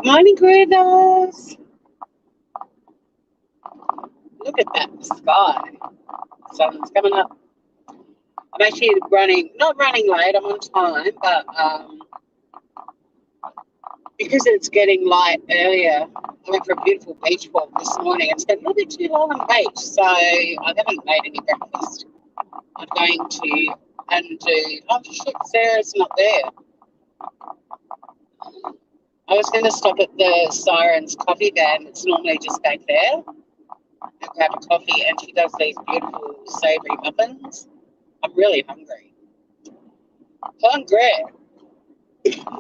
Morning, Grandmas. Look at that sky. Sun's coming up. I'm actually not running late, I'm on time, but because it's getting light earlier, I went for a beautiful beach walk this morning. It's been a little bit too long on the beach, so I haven't made any breakfast. I'm going to undo. Oh, shit, Sarah's not there. I was going to stop at the Sirens coffee van that's normally just back there and grab a coffee, and she does these beautiful savoury muffins. I'm really hungry. Hungry.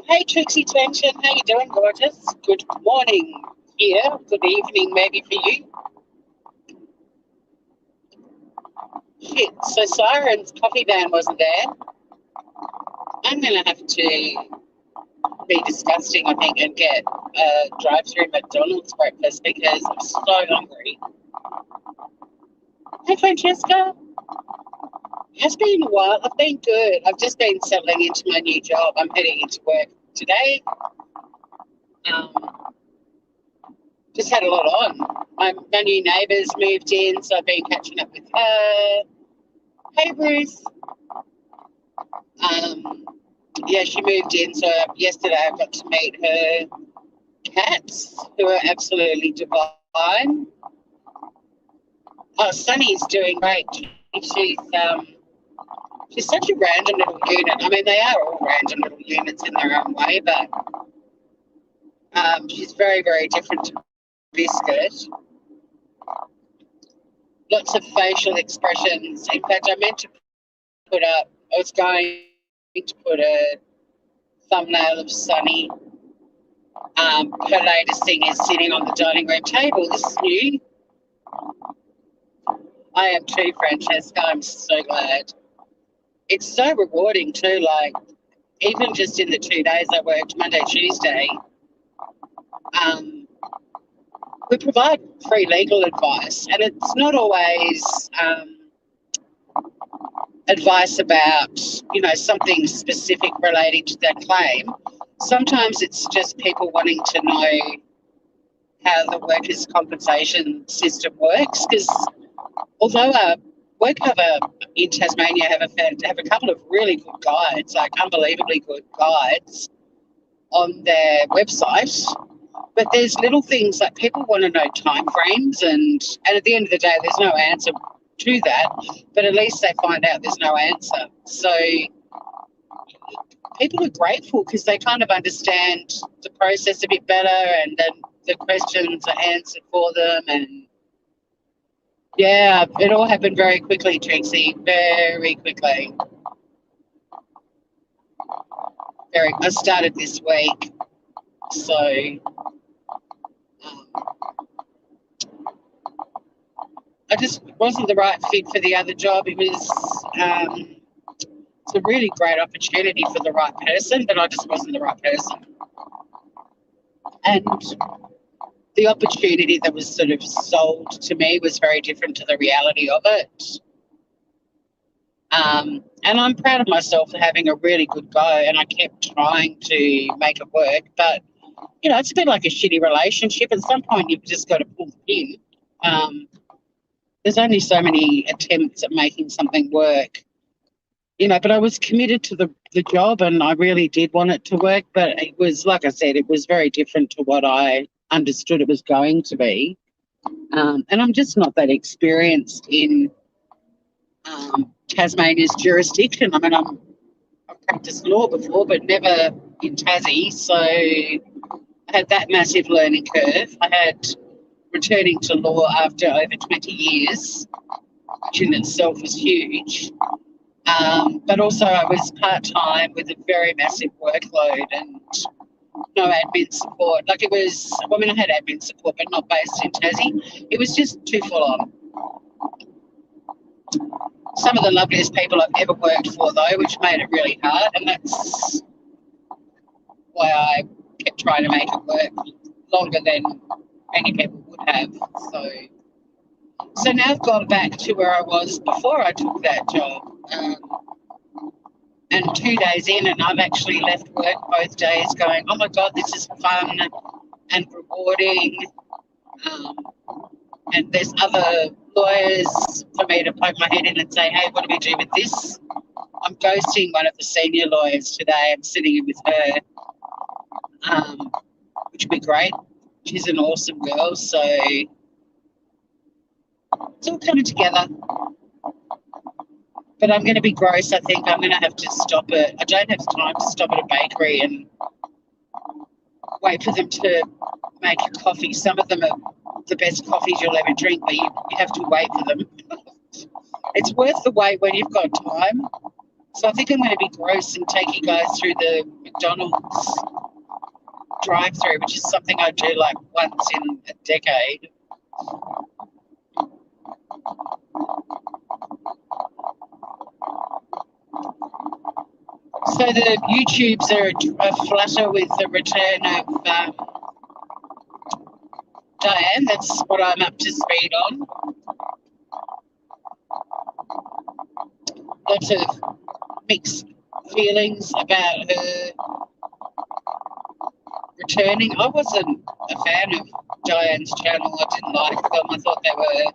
Hey, Trixie Tension, how you doing, gorgeous? Good morning here. Good evening, maybe for you. Shit, so Siren's coffee van wasn't there. I'm going to have to be disgusting, I think, and get a drive-through McDonald's breakfast because I'm so hungry. Hey, Francesca. It's been a while. I've been good. I've just been settling into my new job. I'm heading into work today. Just had a lot on. My new neighbour's moved in, so I've been catching up with her. Hey, Bruce. Yeah, she moved in, so yesterday I got to meet her cats, who are absolutely divine. Oh, Sunny's doing great. She's such a random little unit. I mean, they are all random little units in their own way, but she's very, very different to Biscuit. Lots of facial expressions. In fact, I was going to put a thumbnail of Sunny. Her latest thing is sitting on the dining room table. This is new. I am too, Francesca. I'm so glad. It's so rewarding too, like even just in the 2 days I worked, Monday, Tuesday, we provide free legal advice, and it's not always advice about, something specific relating to their claim. Sometimes it's just people wanting to know how the workers' compensation system works, because although WorkCover in Tasmania have a couple of really good guides, like unbelievably good guides on their website, but there's little things like people want to know timeframes, and at the end of the day, there's no answer to that, but at least they find out there's no answer. So people are grateful because they kind of understand the process a bit better, and then the questions are answered for them. And yeah, it all happened very quickly, Trixie, very quickly. I started this week, so I just wasn't the right fit for the other job. It was it's a really great opportunity for the right person, but I just wasn't the right person. And the opportunity that was sort of sold to me was very different to the reality of it. And I'm proud of myself for having a really good go, and I kept trying to make it work. But, it's a bit like a shitty relationship. At some point, you've just got to pull the pin. There's only so many attempts at making something work. But I was committed to the job, and I really did want it to work. But it was, like I said, it was very different to what I understood it was going to be. And I'm just not that experienced in Tasmania's jurisdiction. I mean, I've practiced law before, but never in Tassie. So I had that massive learning curve. I had returning to law after over 20 years, which in itself was huge. But also I was part-time with a very massive workload and no admin support. I had admin support, but not based in Tassie. It was just too full on. Some of the loveliest people I've ever worked for, though, which made it really hard, and that's why I kept trying to make it work longer than many people would have. So now I've gone back to where I was before I took that job. And 2 days in, and I've actually left work both days going, oh, my God, this is fun. and rewarding. Um, and there's other lawyers for me to poke my head in and say, hey, what do we do with this? I'm ghosting one of the senior lawyers today. I'm sitting in with her, which would be great. She's an awesome girl. So it's all coming together. But I'm going to be gross. I think I'm going to have to stop it. I don't have time to stop at a bakery and wait for them to make a coffee. Some of them are the best coffees you'll ever drink, but you have to wait for them. It's worth the wait when you've got time. So I think I'm going to be gross and take you guys through the McDonald's drive-through, which is something I do like once in a decade. So the YouTubes are flutter with the return of Diane. That's what I'm up to speed on. Lots of mixed feelings about her returning. I wasn't a fan of Diane's channel. I didn't like them. I thought they were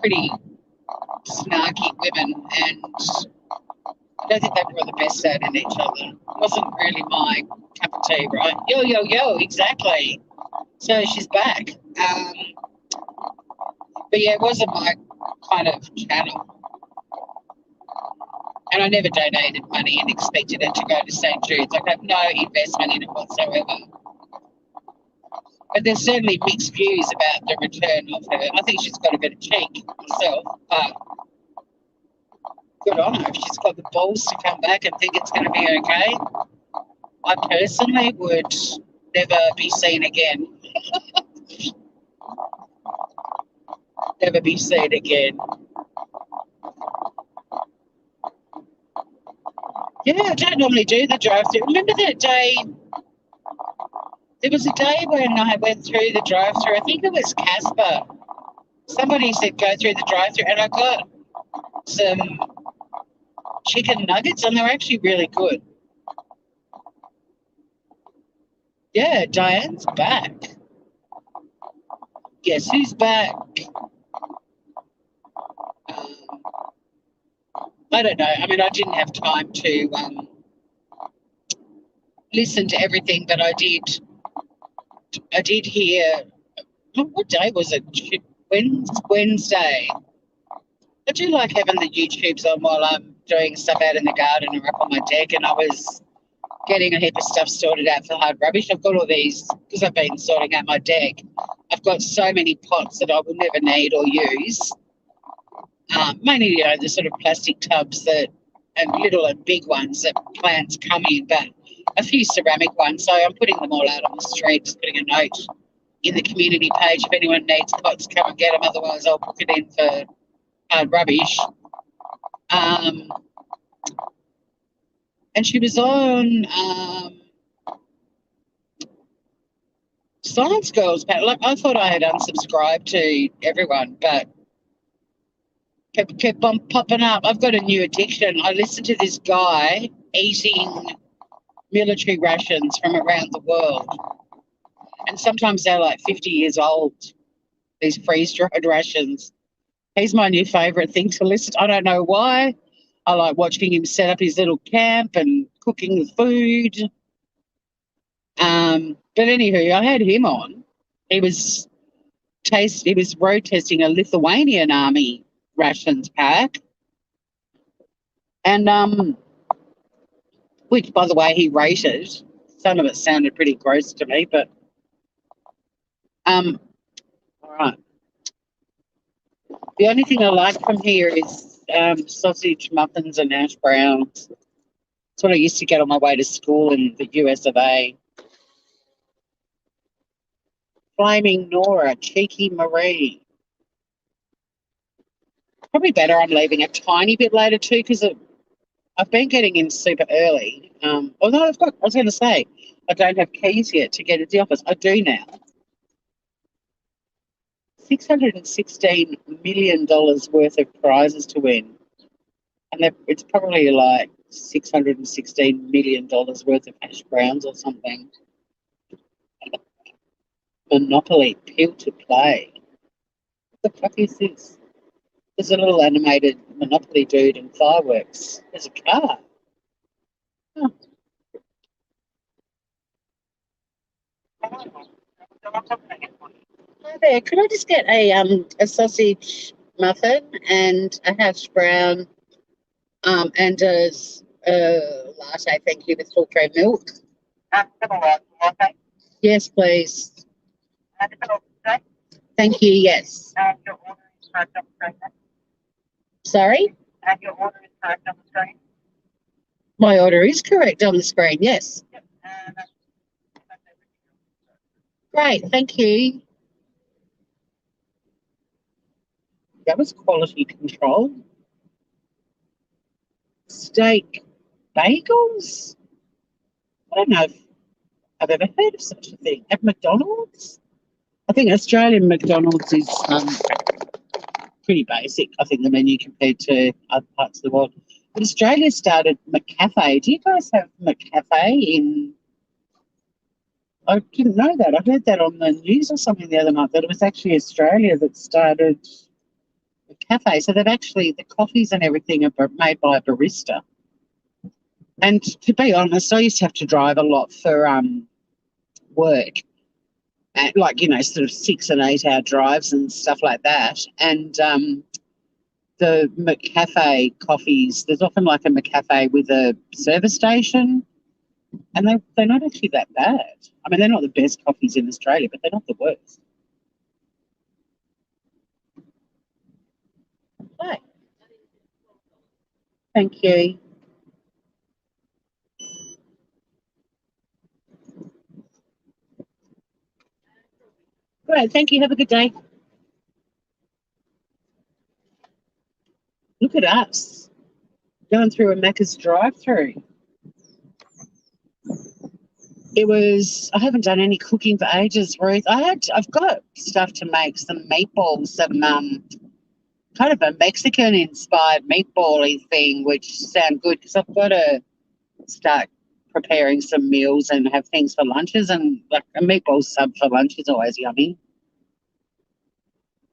pretty snarky women, and I don't think they were the best at in each other. It wasn't really my cup of tea, right? Yo, yo, yo, exactly. So she's back. But yeah, it wasn't my kind of channel. And I never donated money and expected it to go to St. Jude's. I have no investment in it whatsoever. But there's certainly mixed views about the return of her. I think she's got a bit of cheek herself, but good on her if she's got the balls to come back and think it's going to be okay. I personally would never be seen again. Never be seen again. Yeah, I don't normally do the drive-through. Remember that day? There was a day when I went through the drive-through. I think it was Casper. Somebody said go through the drive-through, and I got some chicken nuggets, and they're actually really good. Yeah, Diane's back. Guess who's back? I don't know. I mean, I didn't have time to listen to everything, but I did. I did hear. What day was it? Wednesday. I do like having the YouTubes on while I'm doing stuff out in the garden or up on my deck, and I was getting a heap of stuff sorted out for hard rubbish. I've got all these, because I've been sorting out my deck, I've got so many pots that I will never need or use. Mainly, you know, the sort of plastic tubs that, and little and big ones that plants come in, but a few ceramic ones. So I'm putting them all out on the street, just putting a note in the community page. If anyone needs pots, come and get them. Otherwise, I'll book it in for hard rubbish. And she was on Science Girls panel. Like, I thought I had unsubscribed to everyone, but kept on popping up. I've got a new addiction. I listen to this guy eating military rations from around the world, and sometimes they're like 50 years old, these freeze-dried rations. He's my new favourite thing to listen to. I don't know why. I like watching him set up his little camp and cooking the food. But anywho, I had him on. He was road testing a Lithuanian army rations pack. And which, by the way, he rated. Some of it sounded pretty gross to me, but all right. The only thing I like from here is sausage muffins and hash browns. That's what I used to get on my way to school in the US of A. Flaming Nora, Cheeky Marie. Probably better I'm leaving a tiny bit later too, because I've been getting in super early. Although I was going to say, I don't have keys yet to get into the office. I do now. $616 million worth of prizes to win. And it's probably like $616 million worth of hash browns or something. Monopoly Pill to Play. What the fuck is this? There's a little animated Monopoly dude and fireworks. There's a car. Oh. Hi there. Could I just get a sausage muffin and a hash brown and a latte, thank you, with full cream milk? Latte. Yes, please. Thank you. Yes. Your order is correct on the screen. Sorry. Your order is correct on the screen. My order is correct on the screen. Yes. Yep. Great. Thank you. That was quality control. Steak bagels? I don't know if I've ever heard of such a thing. At McDonald's? I think Australian McDonald's is pretty basic, I think, the menu compared to other parts of the world. But Australia started McCafe. Do you guys have McCafe in... I didn't know that. I heard that on the news or something the other night, that it was actually Australia that started McCafe. So that actually the coffees and everything are made by a barista. And to be honest, I used to have to drive a lot for work, and like, you know, sort of 6 and 8 hour drives and stuff like that. And the McCafe coffees, there's often like a McCafe with a service station, and they're not actually that bad. I mean, they're not the best coffees in Australia, but they're not the worst. Hi. Thank you. Great, thank you. Have a good day. Look at us going through a Macca's drive-through. It was, I haven't done any cooking for ages, Ruth. I've got stuff to make, some meatballs, some kind of a Mexican-inspired meatball-y thing, which sound good because I've got to start preparing some meals and have things for lunches, and like a meatball sub for lunch is always yummy.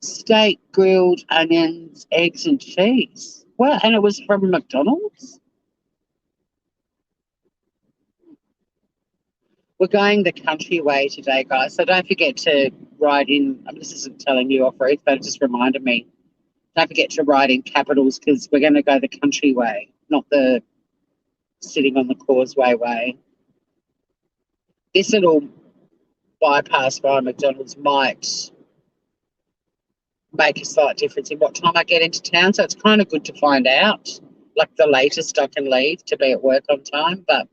Steak, grilled onions, eggs and cheese. Well, and it was from McDonald's. We're going the country way today, guys, so don't forget to write in. I mean, this isn't telling you off, Ruth, but it just reminded me. Don't forget to write in capitals because we're going to go the country way, not the sitting on the causeway way. This little bypass by McDonald's might make a slight difference in what time I get into town, so it's kind of good to find out, like the latest I can leave to be at work on time. But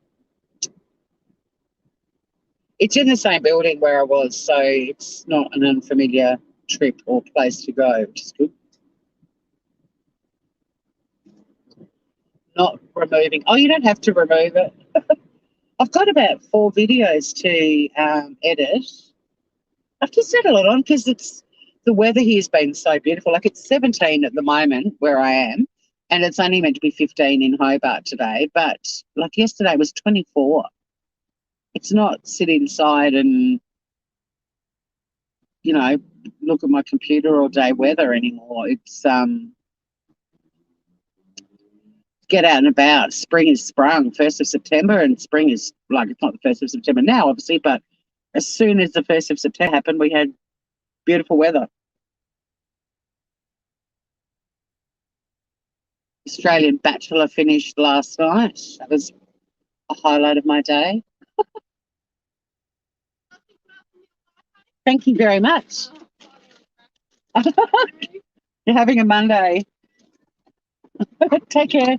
it's in the same building where I was, so it's not an unfamiliar trip or place to go, which is good. Not removing. Oh, you don't have to remove it. I've got about 4 videos to edit. I've just settled it on because the weather here has been so beautiful. Like, it's 17 at the moment where I am, and it's only meant to be 15 in Hobart today. But like yesterday was 24. It's not sit inside and, you know, look at my computer all day weather anymore. It's get out and about. Spring is sprung, 1st of September, and spring is, like, it's not the 1st of September now, obviously, but as soon as the 1st of September happened, we had beautiful weather. Australian Bachelor finished last night. That was a highlight of my day. Thank you very much. You're having a Monday. Take care.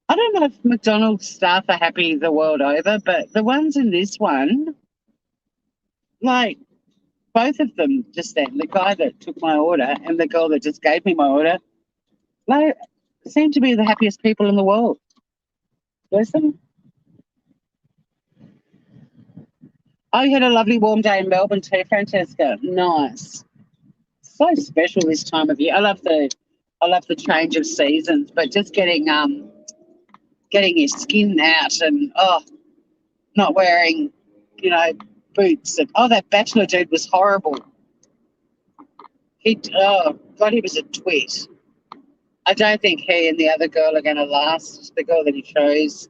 I don't know if McDonald's staff are happy the world over, but the ones in this one, like, both of them just then, the guy that took my order and the girl that just gave me my order, like, seem to be the happiest people in the world. Bless them. Oh, you had a lovely warm day in Melbourne too, Francesca. Nice. So special this time of year. I love the change of seasons, but just getting your skin out and not wearing, you know, boots. And, that Bachelor dude was horrible. Oh, God, he was a twit. I don't think he and the other girl are going to last, the girl that he chose.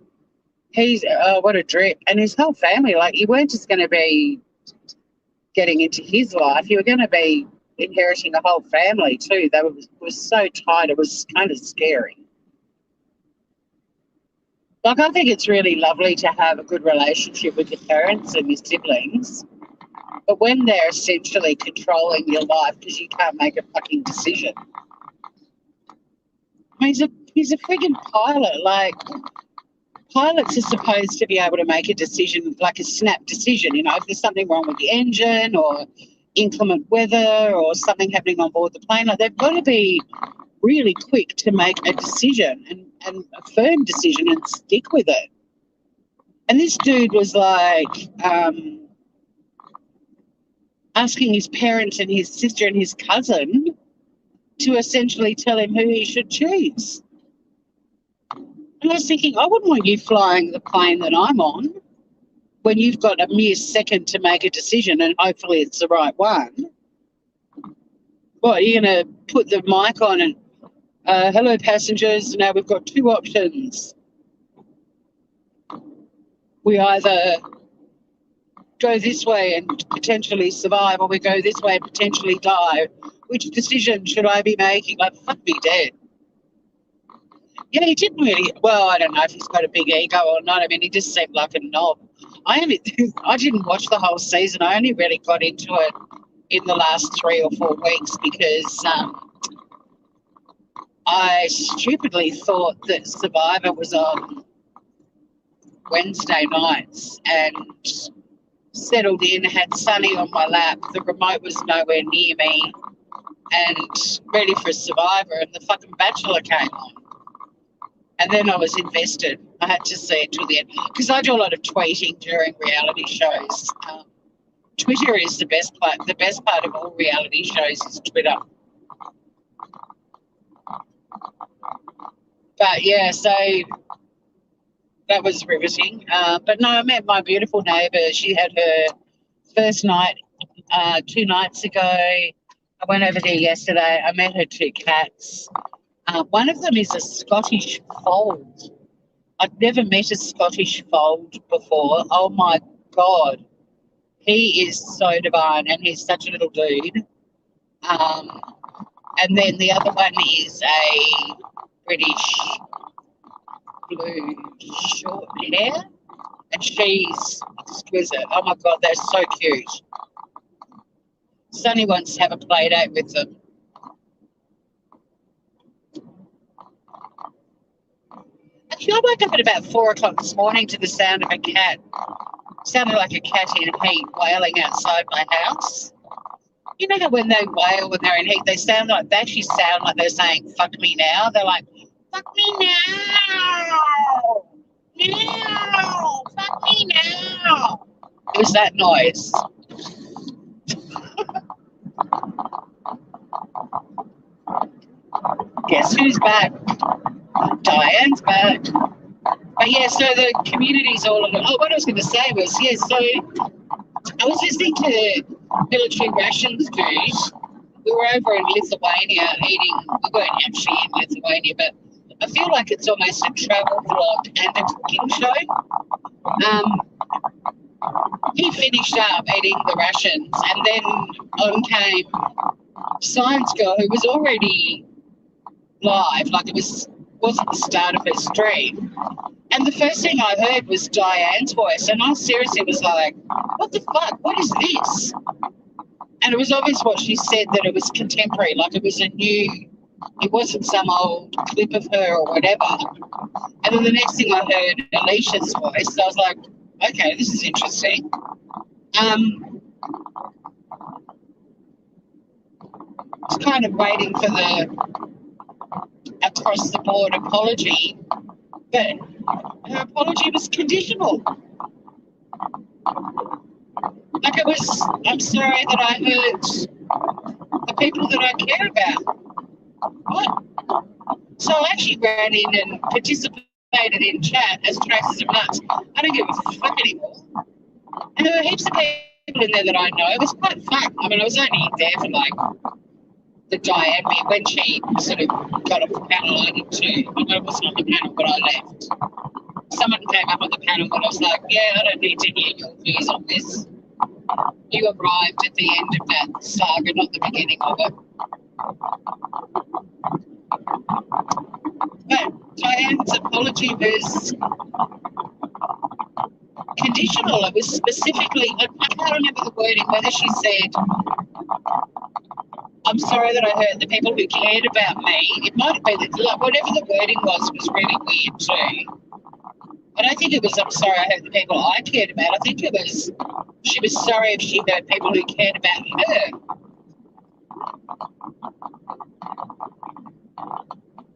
He's, what a drip. And his whole family, like, you weren't just going to be getting into his life, you were going to be inheriting a whole family too. They was so tight, it was kind of scary. Like, I think it's really lovely to have a good relationship with your parents and your siblings, but when they're essentially controlling your life because you can't make a fucking decision. I mean, he's a friggin' pilot. Like, pilots are supposed to be able to make a decision, like a snap decision, if there's something wrong with the engine or inclement weather or something happening on board the plane. Like, they've got to be really quick to make a decision and a firm decision and stick with it. And this dude was like asking his parents and his sister and his cousin to essentially tell him who he should choose. And I was thinking, I wouldn't want you flying the plane that I'm on when you've got a mere second to make a decision and hopefully it's the right one. What, are you going to put the mic on and, hello, passengers, now we've got two options. We either go this way and potentially survive, or we go this way and potentially die. Which decision should I be making? Like, fuck me dead. Yeah, he didn't really, well, I don't know if he's got a big ego or not. I mean, he just seemed like a knob. I didn't watch the whole season. I only really got into it in the last 3 or 4 weeks because I stupidly thought that Survivor was on Wednesday nights and settled in, had Sunny on my lap. The remote was nowhere near me and ready for Survivor, and the fucking Bachelor came on. And then I was invested. I had to see it till the end because I do a lot of tweeting during reality shows. Twitter is the best part. The best part of all reality shows is Twitter. But yeah, so that was riveting. But no, I met my beautiful neighbour. She had her first night 2 nights ago. I went over there yesterday. I met her 2 cats. One of them is a Scottish fold. I've never met a Scottish fold before. Oh, my God. He is so divine, and he's such a little dude. And then the other one is a British blue short hair, and she's exquisite. Oh, my God, they're so cute. Sonny wants to have a play date with them. Actually, I woke up at about 4 o'clock this morning to the sound of a cat. Sounded like a cat in heat wailing outside my house. You know how when they wail when they're in heat, they actually sound like they're saying, fuck me now. They're like, fuck me now. No, fuck me now. It was that noise. Guess who's back? Diane's back. But yeah, so the community's all on it. Oh, what I was going to say was, yeah, so I was listening to Military Rations Dude. We were over in Lithuania eating, we weren't actually in Lithuania, but I feel like it's almost a travel vlog and a cooking show. He finished up eating the rations, and then on came Science Girl, who was already live, like it wasn't the start of her stream. And the first thing I heard was Diane's voice, and I seriously was like, what the fuck? What is this? And it was obvious what she said, that it was contemporary, like it was it wasn't some old clip of her or whatever. And then the next thing I heard Alicia's voice, so I was like, okay, this is interesting. It's kind of waiting for the across the board apology, but her apology was conditional. Like it was, I'm sorry that I hurt the people that I care about. What? So I actually ran in and participated in chat as Traces of Nuts. I don't give a fuck anymore. And there were heaps of people in there that I know. It was quite fun. I mean, I was only there for like the Diane bit when she sort of got off the panel. I did too. I mean, I wasn't on the panel, but I left. Someone came up on the panel and I was like, yeah, I don't need to hear your views on this. You arrived at the end of that saga, not the beginning of it. But Diane's apology was conditional. It was specifically, I can't remember the wording, whether she said, I'm sorry that I hurt the people who cared about me. It might have been, like, whatever the wording was really weird too. I don't think it was, I'm sorry I hurt the people I cared about. I think it was, she was sorry if she hurt people who cared about her.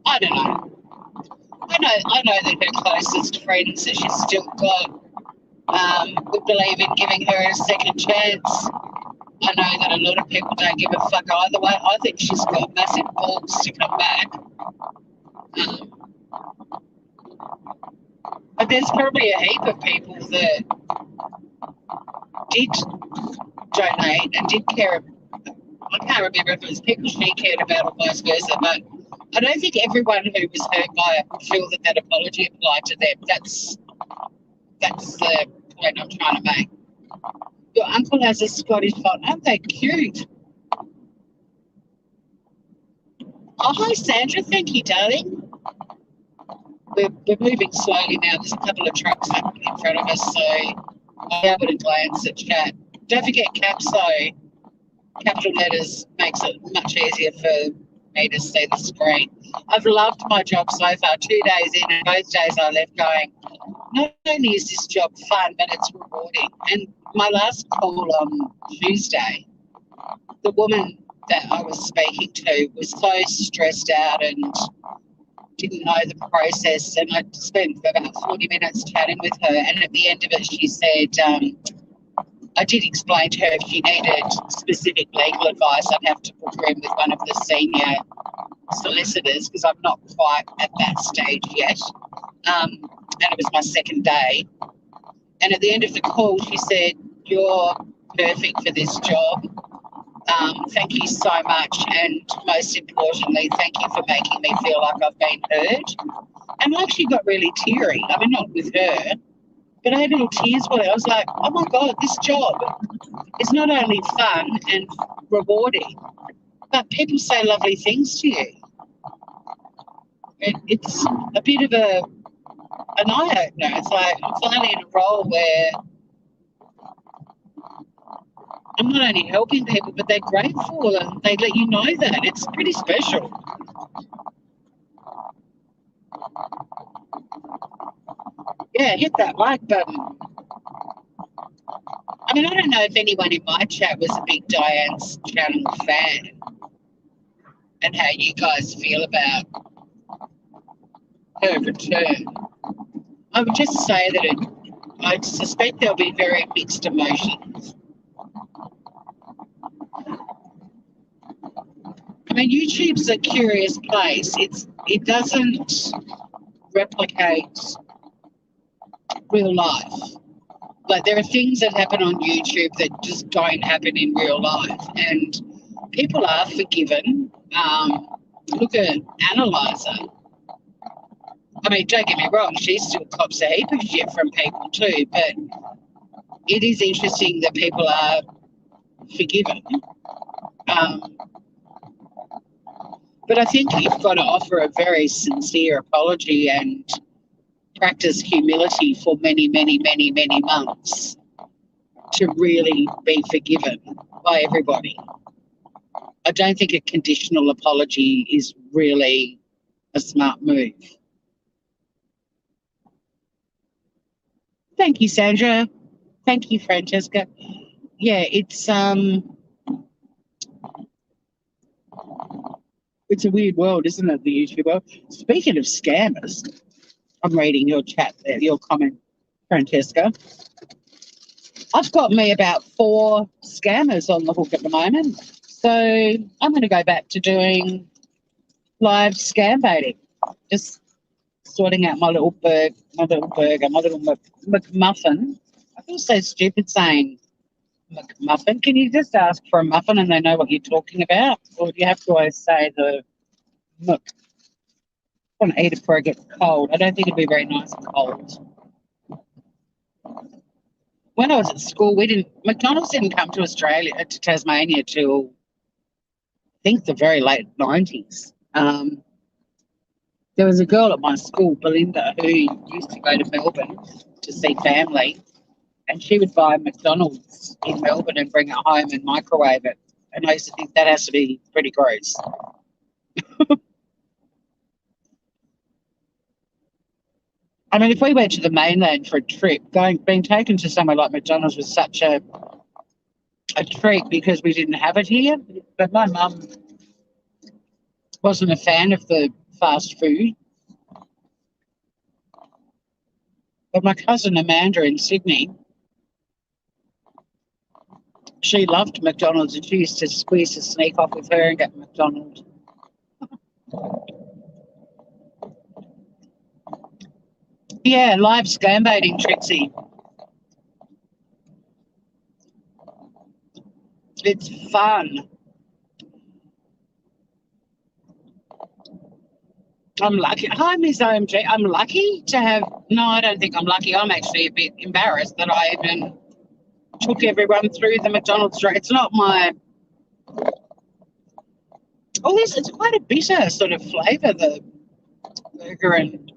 I don't know. I know that her closest friends that she's still got would believe in giving her a second chance. I know that a lot of people don't give a fuck either way. I think she's got massive balls to come back. But there's probably a heap of people that did donate and did care. I can't remember if it was people she cared about or vice versa, but I don't think everyone who was hurt by it would feel that that apology applied to them. That's the point I'm trying to make. Your uncle has a Scottish fold. Aren't they cute? Oh, hi, Sandra. Thank you, darling. We're moving slowly now. There's a couple of trucks up in front of us, so I'll be able to glance at chat. Don't forget caps, though. Capital letters makes it much easier for me to see the screen. I've loved my job so far. 2 days in, and both days I left going, not only is this job fun, but it's rewarding. And my last call on Tuesday, the woman that I was speaking to was so stressed out and didn't know the process, and I spent about 40 minutes chatting with her, and at the end of it she said, I did explain to her if she needed specific legal advice, I'd have to book her in with one of the senior solicitors because I'm not quite at that stage yet. And it was my second day. And at the end of the call, she said, you're perfect for this job. Thank you so much. And most importantly, thank you for making me feel like I've been heard. And I actually got really teary. I mean, not with her, but I had little tears with it. I was like, oh my God, this job is not only fun and rewarding, but people say lovely things to you. It's a bit of an eye-opener. It's like I'm finally in a role where I'm not only helping people, but they're grateful and they let you know that. It's pretty special. Yeah, hit that like button. I mean, I don't know if anyone in my chat was a big Diane's Channel fan and how you guys feel about her return. I would just say that I suspect there'll be very mixed emotions. I mean, YouTube's a curious place. It doesn't replicate real life. Like, there are things that happen on YouTube that just don't happen in real life, and people are forgiven. Look at Analyzer. I mean, don't get me wrong, she still cops a heap of shit from people too, but it is interesting that people are forgiven. But I think you've got to offer a very sincere apology and practice humility for many, many, many, many months to really be forgiven by everybody. I don't think a conditional apology is really a smart move. Thank you, Sandra. Thank you, Francesca. Yeah, it's a weird world, isn't it, the YouTube world? Speaking of scammers, I'm reading your chat there, your comment, Francesca. I've got me about 4 scammers on the hook at the moment. So I'm going to go back to doing live scam baiting. Just sorting out my little burger, my little McMuffin. I feel so stupid saying McMuffin. Can you just ask for a muffin and they know what you're talking about? Or do you have to always say the Mc? I want to eat it before it gets cold. I don't think it'd be very nice cold. When I was at school, McDonald's didn't come to Australia, to Tasmania till I think the very late 90s. There was a girl at my school, Belinda, who used to go to Melbourne to see family, and she would buy McDonald's in Melbourne and bring it home and microwave it. And I used to think that has to be pretty gross. I mean, if we went to the mainland for a trip, being taken to somewhere like McDonald's was such a treat because we didn't have it here. But my mum wasn't a fan of the fast food. But my cousin Amanda in Sydney, she loved McDonald's and we used to sneak off with her and get McDonald's. Yeah, live scam baiting, Trixie. It's fun. I'm lucky. Hi, Miss OMG. I'm lucky to have. No, I don't think I'm lucky. I'm actually a bit embarrassed that I even took everyone through the McDonald's drive. It's not my. Oh, it's quite a bitter sort of flavour, the burger, and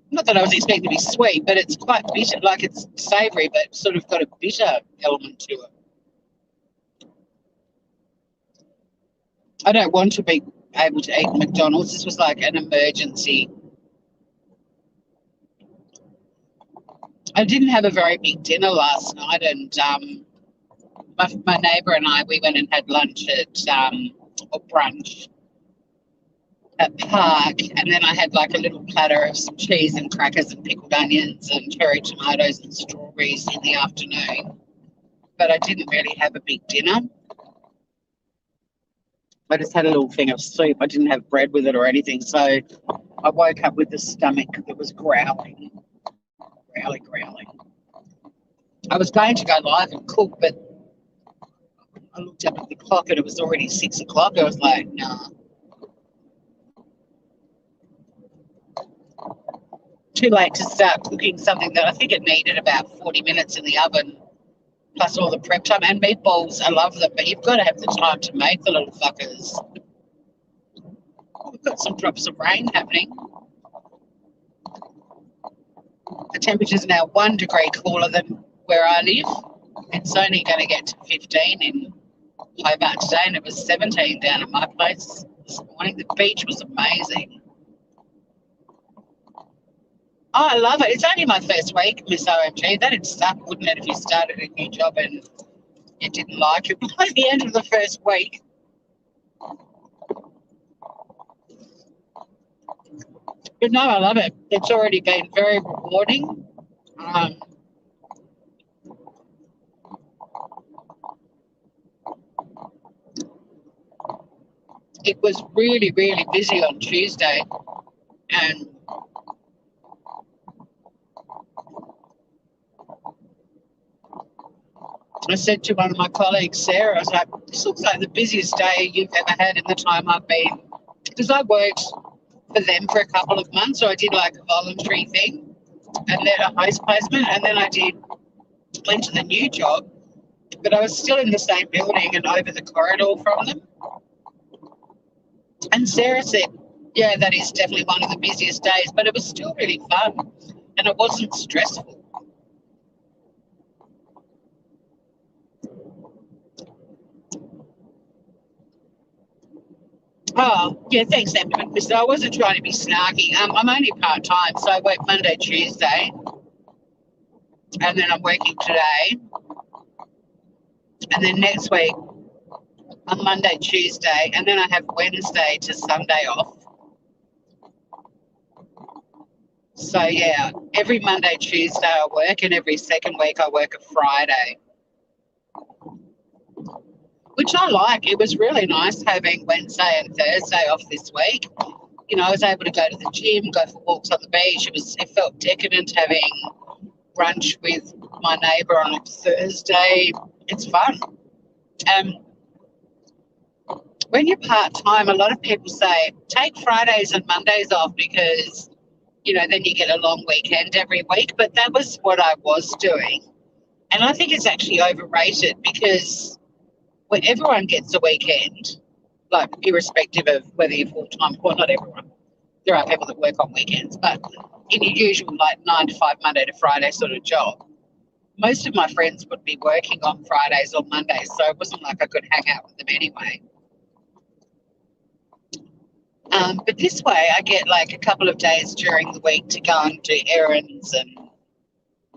not that I was expecting to be sweet, but it's quite bitter. Like it's savoury, but sort of got a bitter element to it. I don't want to be able to eat McDonald's. This was like an emergency. I didn't have a very big dinner last night, and my neighbour and I, we went and had lunch at or brunch at Park, and then I had like a little platter of some cheese and crackers and pickled onions and cherry tomatoes and strawberries in the afternoon. But I didn't really have a big dinner. I just had a little thing of soup. I didn't have bread with it or anything. So I woke up with the stomach that was growling. I was going to go live and cook, but I looked up at the clock and it was already 6 o'clock. I was like, nah. Too late to start cooking something that I think it needed about 40 minutes in the oven, plus all the prep time. And meatballs, I love them, but you've got to have the time to make the little fuckers. We've got some drops of rain happening. The temperature's now 1 degree cooler than where I live. It's only going to get to 15 in Hobart today, and it was 17 down at my place this morning. The beach was amazing. Oh, I love it. It's only my first week, Miss OMG. That'd suck, wouldn't it, if you started a new job and you didn't like it by the end of the first week? But no, I love it. It's already been very rewarding. It was really, really busy on Tuesday, and I said to one of my colleagues, Sarah, I was like, this looks like the busiest day you've ever had in the time I've been, because I worked for them for a couple of months, so I did like a voluntary thing and then a host placement, and then went to the new job, but I was still in the same building and over the corridor from them. And Sarah said, yeah, that is definitely one of the busiest days, but it was still really fun and it wasn't stressful. Oh, yeah, thanks, Emma. I wasn't trying to be snarky. I'm only part-time, so I work Monday, Tuesday, and then I'm working today. And then next week, on Monday, Tuesday, and then I have Wednesday to Sunday off. So, yeah, every Monday, Tuesday I work, and every second week I work a Friday, which I like. It was really nice having Wednesday and Thursday off this week. You know, I was able to go to the gym, go for walks on the beach. It felt decadent having brunch with my neighbour on a Thursday. It's fun. When you're part-time, a lot of people say take Fridays and Mondays off because, then you get a long weekend every week. But that was what I was doing. And I think it's actually overrated because when everyone gets a weekend, like irrespective of whether you're full-time or not everyone. There are people that work on weekends, but in your usual 9 to 5, Monday to Friday sort of job, most of my friends would be working on Fridays or Mondays, so it wasn't like I could hang out with them anyway. But this way I get like a couple of days during the week to go and do errands and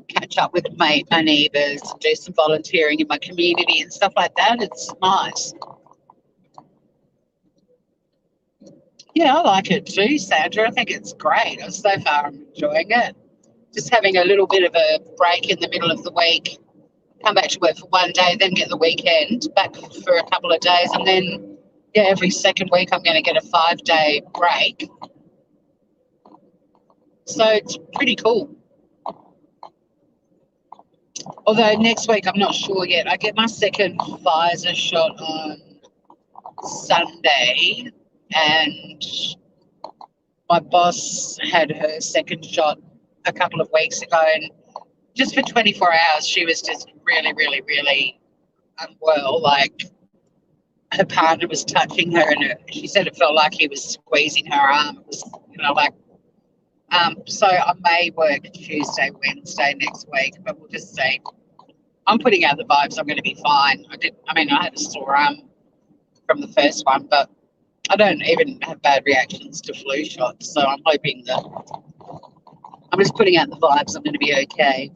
catch up with my neighbours, do some volunteering in my community and stuff like that. It's nice. Yeah, I like it too, Sandra. I think it's great. So far I'm enjoying it. Just having a little bit of a break in the middle of the week, come back to work for one day, then get the weekend back for a couple of days, and then, every second week I'm going to get a 5-day break. So it's pretty cool. Although next week I'm not sure yet. I get my second Pfizer shot on Sunday, and my boss had her second shot a couple of weeks ago, and just for 24 hours she was just really, really, really unwell. Like, her partner was touching her, and she said it felt like he was squeezing her arm. It was, so I may work Tuesday, Wednesday next week, but we'll just see. I'm putting out the vibes I'm going to be fine. I had a sore arm from the first one, but I don't even have bad reactions to flu shots, so I'm hoping that I'm just putting out the vibes I'm going to be okay.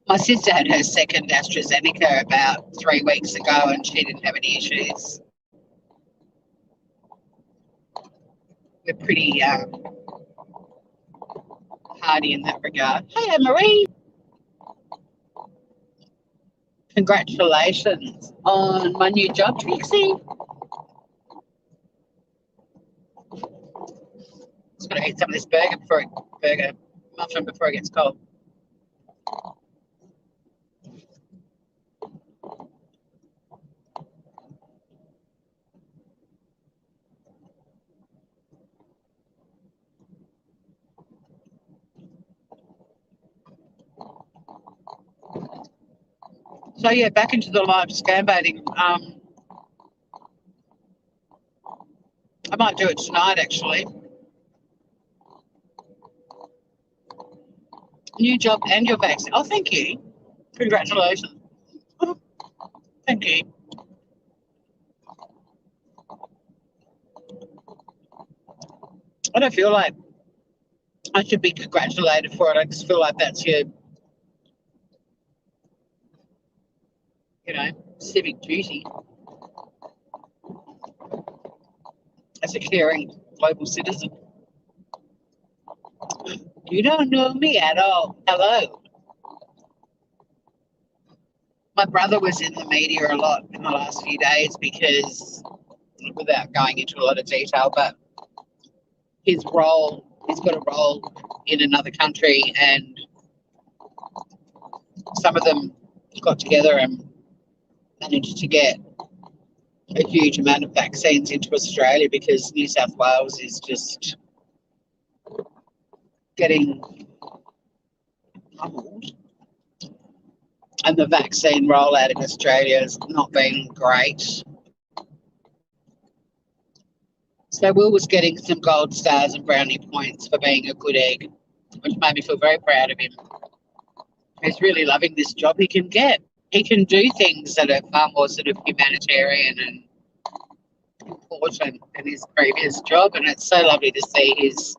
My sister had her second AstraZeneca about 3 weeks ago and she didn't have any issues. We're pretty hardy in that regard. Hey, Anne-Marie. Congratulations on my new job, Trixie. Just got to eat some of this burger muffin before it gets cold. So, back into the live scam baiting. I might do it tonight, actually. New job and your vaccine. Oh, thank you. Congratulations. Thank you. I don't feel like I should be congratulated for it. I just feel like that's your, civic duty as a caring global citizen. You don't know me at all. Hello. My brother was in the media a lot in the last few days because, without going into a lot of detail, but he's got a role in another country, and some of them got together and managed to get a huge amount of vaccines into Australia because New South Wales is just getting pummeled. And the vaccine rollout in Australia has not been great. So Will was getting some gold stars and brownie points for being a good egg, which made me feel very proud of him. He's really loving this job he can get. He can do things that are far more sort of humanitarian and important than his previous job, and it's so lovely to see his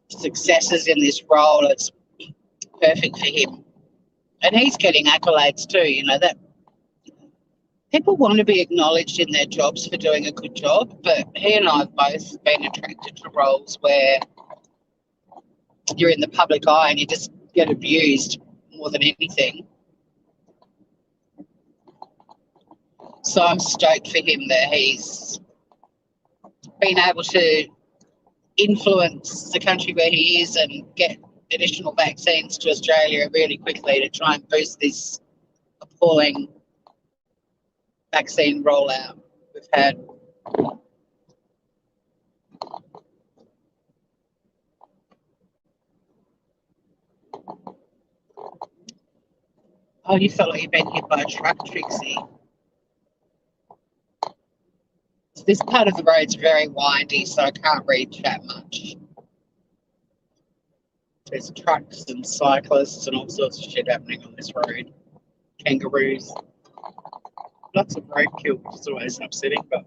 successes in this role. It's perfect for him. And he's getting accolades too, that people want to be acknowledged in their jobs for doing a good job, but he and I have both been attracted to roles where you're in the public eye and you just get abused more than anything. So I'm stoked for him that he's been able to influence the country where he is and get additional vaccines to Australia really quickly to try and boost this appalling vaccine rollout we've had. Oh, you felt like you've been hit by a truck, Trixie. This part of the road's very windy, so I can't read chat much. There's trucks and cyclists and all sorts of shit happening on this road. Kangaroos. Lots of roadkill, which is always upsetting, but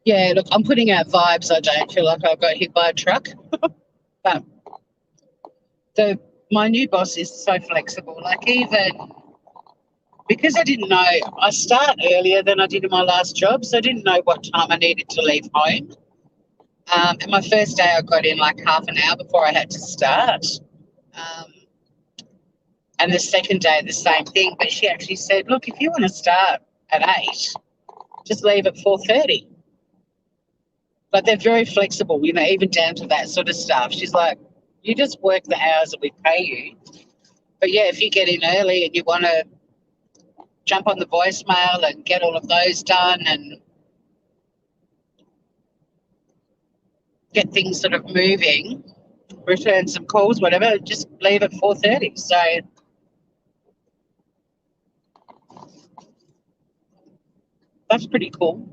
yeah, look, I'm putting out vibes. I don't feel like I got hit by a truck. But my new boss is so flexible. Like, even because I didn't know, I start earlier than I did in my last job, so I didn't know what time I needed to leave home. And my first day I got in like half an hour before I had to start. And the second day, the same thing. But she actually said, look, if you want to start at 8, just leave at 4:30. But they're very flexible, you know, even down to that sort of stuff. She's like, you just work the hours that we pay you. But, yeah, if you get in early and you want to jump on the voicemail and get all of those done and get things sort of moving, return some calls, whatever, just leave at 4:30. So that's pretty cool.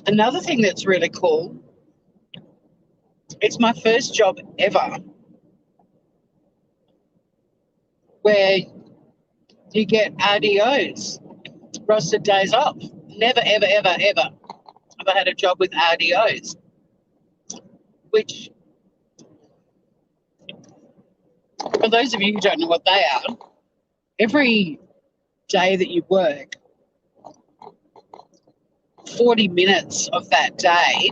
Another thing that's really cool, it's my first job ever where you get RDOs, rostered days off. Never, ever, ever, ever have I had a job with RDOs, which, for those of you who don't know what they are, every day that you work, 40 minutes of that day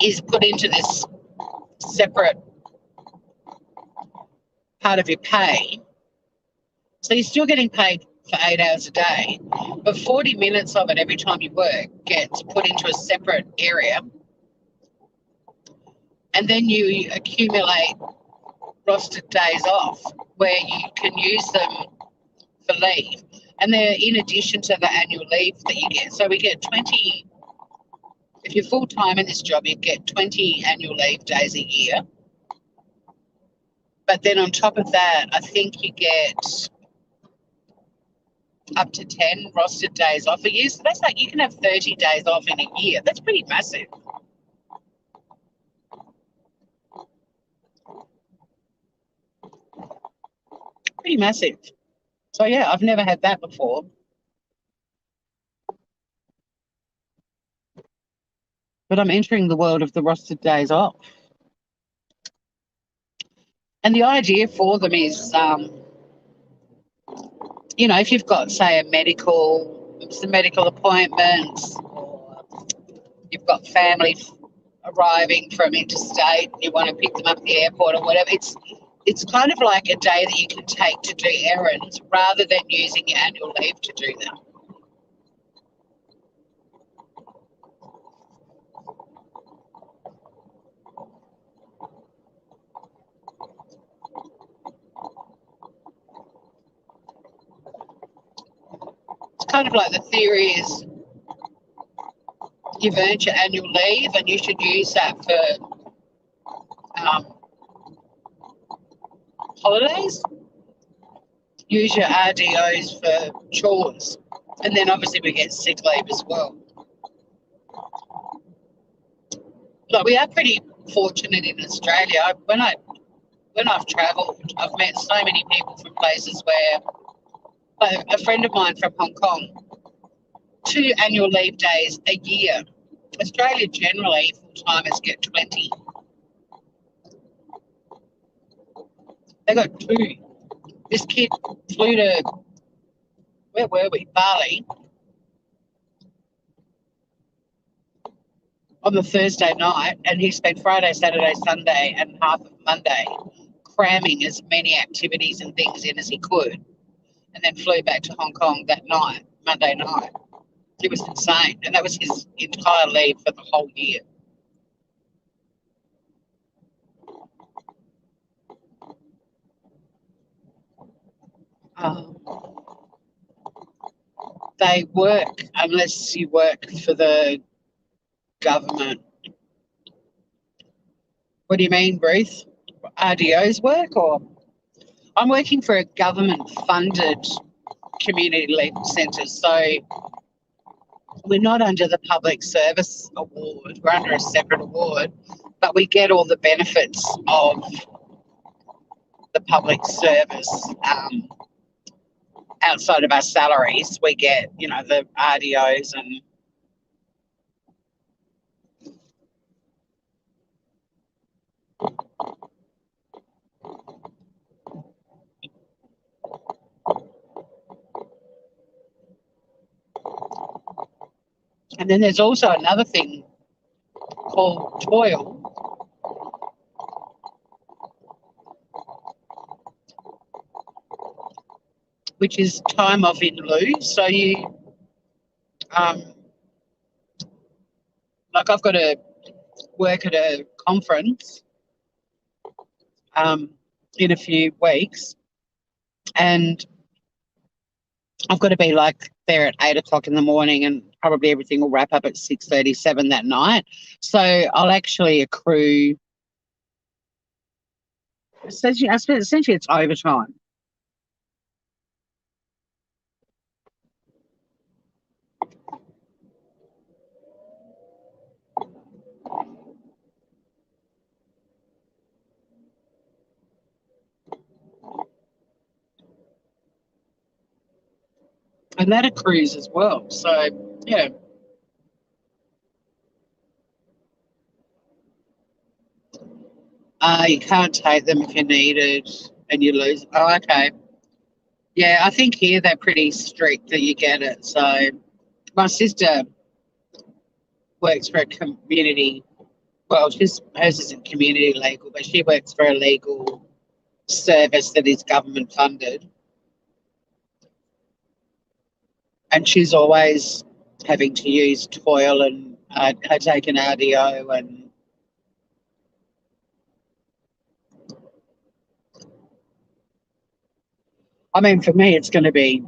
is put into this separate part of your pay. So you're still getting paid for 8 hours a day, but 40 minutes of it every time you work gets put into a separate area. And then you accumulate rostered days off where you can use them for leave. And they're in addition to the annual leave that you get. So we get 20, if you're full-time in this job, you get 20 annual leave days a year. But then on top of that, I think you get up to 10 rostered days off a year. So that's like, you can have 30 days off in a year. That's pretty massive. Pretty massive. So, yeah, I've never had that before. But I'm entering the world of the rostered days off. And the idea for them is, you know, if you've got, say, some medical appointments, or you've got family arriving from interstate, you want to pick them up at the airport or whatever, it's kind of like a day that you can take to do errands rather than using your annual leave to do them. It's kind of like the theory is you've earned your annual leave and you should use that for holidays. Use your RDOs for chores. And then obviously we get sick leave as well. But we are pretty fortunate in Australia. When I've travelled, I've met so many people from places where, like a friend of mine from Hong Kong, 2 annual leave days a year. Australia generally, full-timers get 20. They got 2. This kid flew to where were we? Bali on the Thursday night, and he spent Friday, Saturday, Sunday, and half of Monday cramming as many activities and things in as he could, and then flew back to Hong Kong that night, Monday night. It was insane, and that was his entire leave for the whole year. Um, they work unless you work for the government. What do you mean, Ruth? RDO's work, or I'm working for a government-funded community legal centre, so we're not under the public service award. We're under a separate award, but we get all the benefits of the public service. Outside of our salaries, we get, the RDOs and then there's also another thing called toil, which is time off in lieu. So like I've got to work at a conference in a few weeks, and I've got to be like there at 8 o'clock in the morning, and probably everything will wrap up at 6:37 that night. So I'll actually accrue. Essentially, it's overtime. And that accrues as well. So, yeah. You can't take them if you need it and you lose. Oh, okay. Yeah, I think here they're pretty strict that you get it. So my sister works for a community, well, hers isn't community legal, but she works for a legal service that is government funded. And she's always having to use toil and take an RDO. And I mean, for me, it's going to be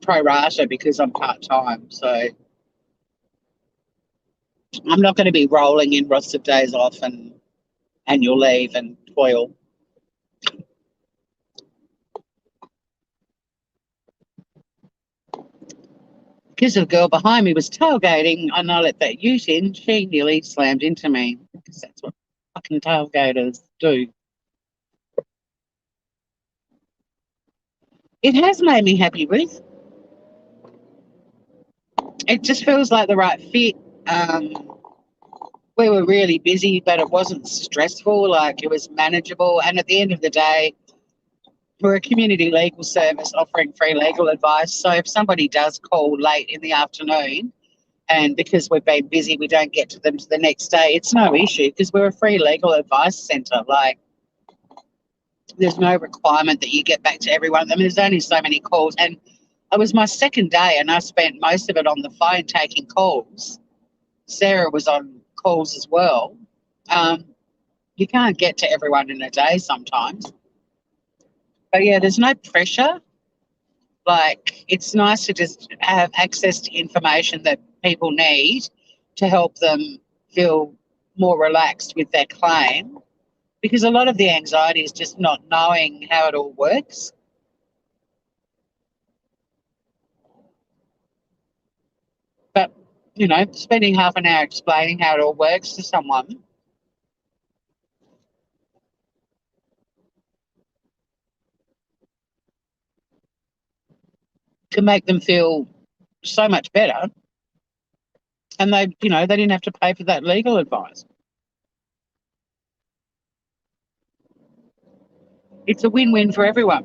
pro rata because I'm part time. So I'm not going to be rolling in roster days off and annual leave and toil. Because the girl behind me was tailgating and I let that ute in, she nearly slammed into me because that's what fucking tailgaters do. It has made me happy, Ruth. It just feels like the right fit. We were really busy, but it wasn't stressful. Like, it was manageable. And at the end of the day, we're a community legal service offering free legal advice. So if somebody does call late in the afternoon and because we've been busy, we don't get to them to the next day, it's no issue because we're a free legal advice centre. Like, there's no requirement that you get back to everyone. I mean, there's only so many calls. And it was my second day and I spent most of it on the phone taking calls. Sarah was on calls as well. You can't get to everyone in a day sometimes. But yeah, there's no pressure. Like, it's nice to just have access to information that people need to help them feel more relaxed with their claim, because a lot of the anxiety is just not knowing how it all works. But, spending half an hour explaining how it all works to someone can make them feel so much better, and they didn't have to pay for that legal advice. It's a win-win for everyone.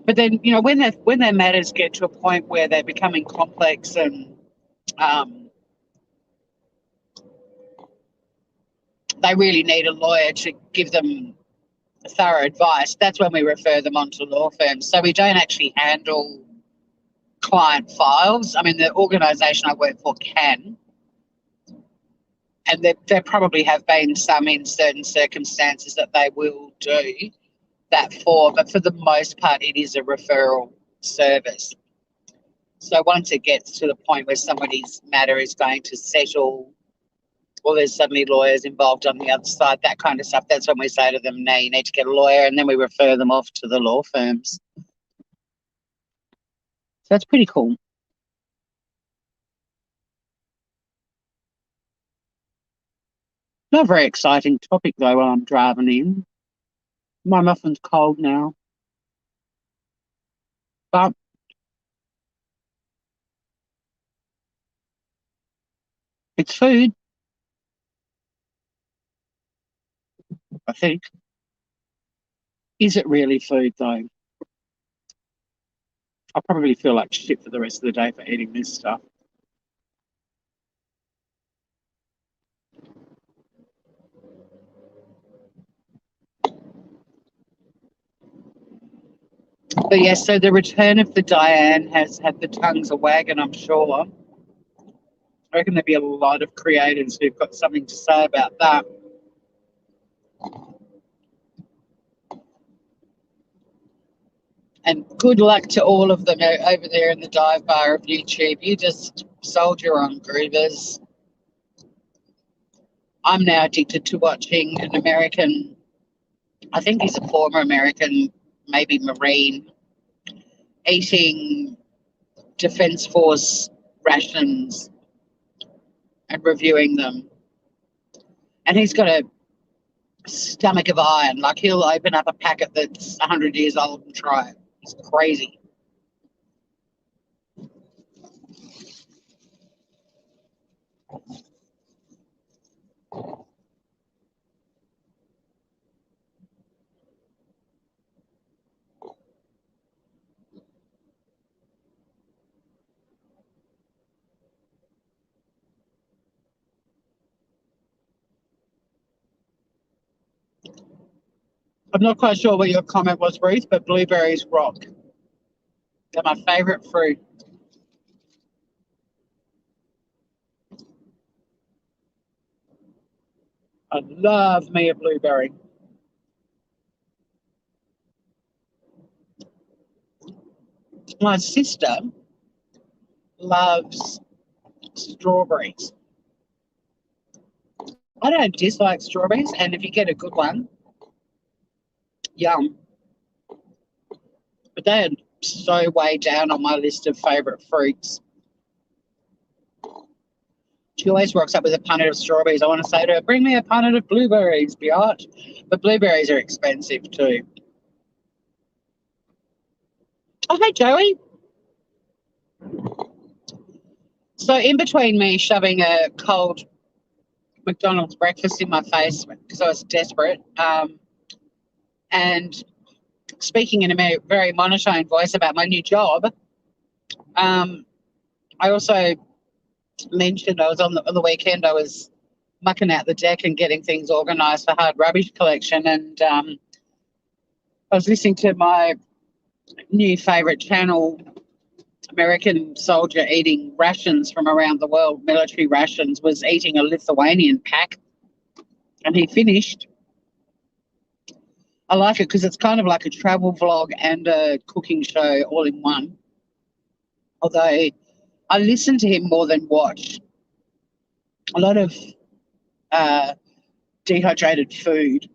But then, when their matters get to a point where they're becoming complex and they really need a lawyer to give them thorough advice, that's when we refer them on to law firms. So we don't actually handle client files. I mean, the organisation I work for can, and there probably have been some in certain circumstances that they will do that for, but for the most part, it is a referral service. So once it gets to the point where somebody's matter is going to settle, or there's suddenly lawyers involved on the other side, that kind of stuff, that's when we say to them, no, you need to get a lawyer, and then we refer them off to the law firms. So that's pretty cool. Not a very exciting topic, though, while I'm driving in. My muffin's cold now. But it's food, I think. Is it really food, though? I'll probably feel like shit for the rest of the day for eating this stuff. But yes, so the return of the Diane has had the tongues a wagging, I'm sure. I reckon there'd be a lot of creators who've got something to say about that. And good luck to all of them over there in the dive bar of YouTube. You just soldier on, groovers. I'm now addicted to watching an American, I think he's a former American, maybe Marine, eating Defence Force rations and reviewing them. And he's got a stomach of iron. Like, he'll open up a packet that's 100 years old and try it. It's crazy. I'm not quite sure what your comment was, Ruth, but blueberries rock. They're my favourite fruit. I love me a blueberry. My sister loves strawberries. I don't dislike strawberries, and if you get a good one, yum. But they are so way down on my list of favourite fruits. She always rocks up with a punnet of strawberries. I want to say to her, bring me a punnet of blueberries, biatch. But blueberries are expensive too. Oh, hey, Joey. So in between me shoving a cold McDonald's breakfast in my face because I was desperate, and speaking in a very monotone voice about my new job, I also mentioned I was on the weekend, I was mucking out the deck and getting things organised for hard rubbish collection, and I was listening to my new favourite channel, American soldier eating rations from around the world, military rations, was eating a Lithuanian pack, and he finished. I like it because it's kind of like a travel vlog and a cooking show all in one. Although I listen to him more than watch. A lot of dehydrated food,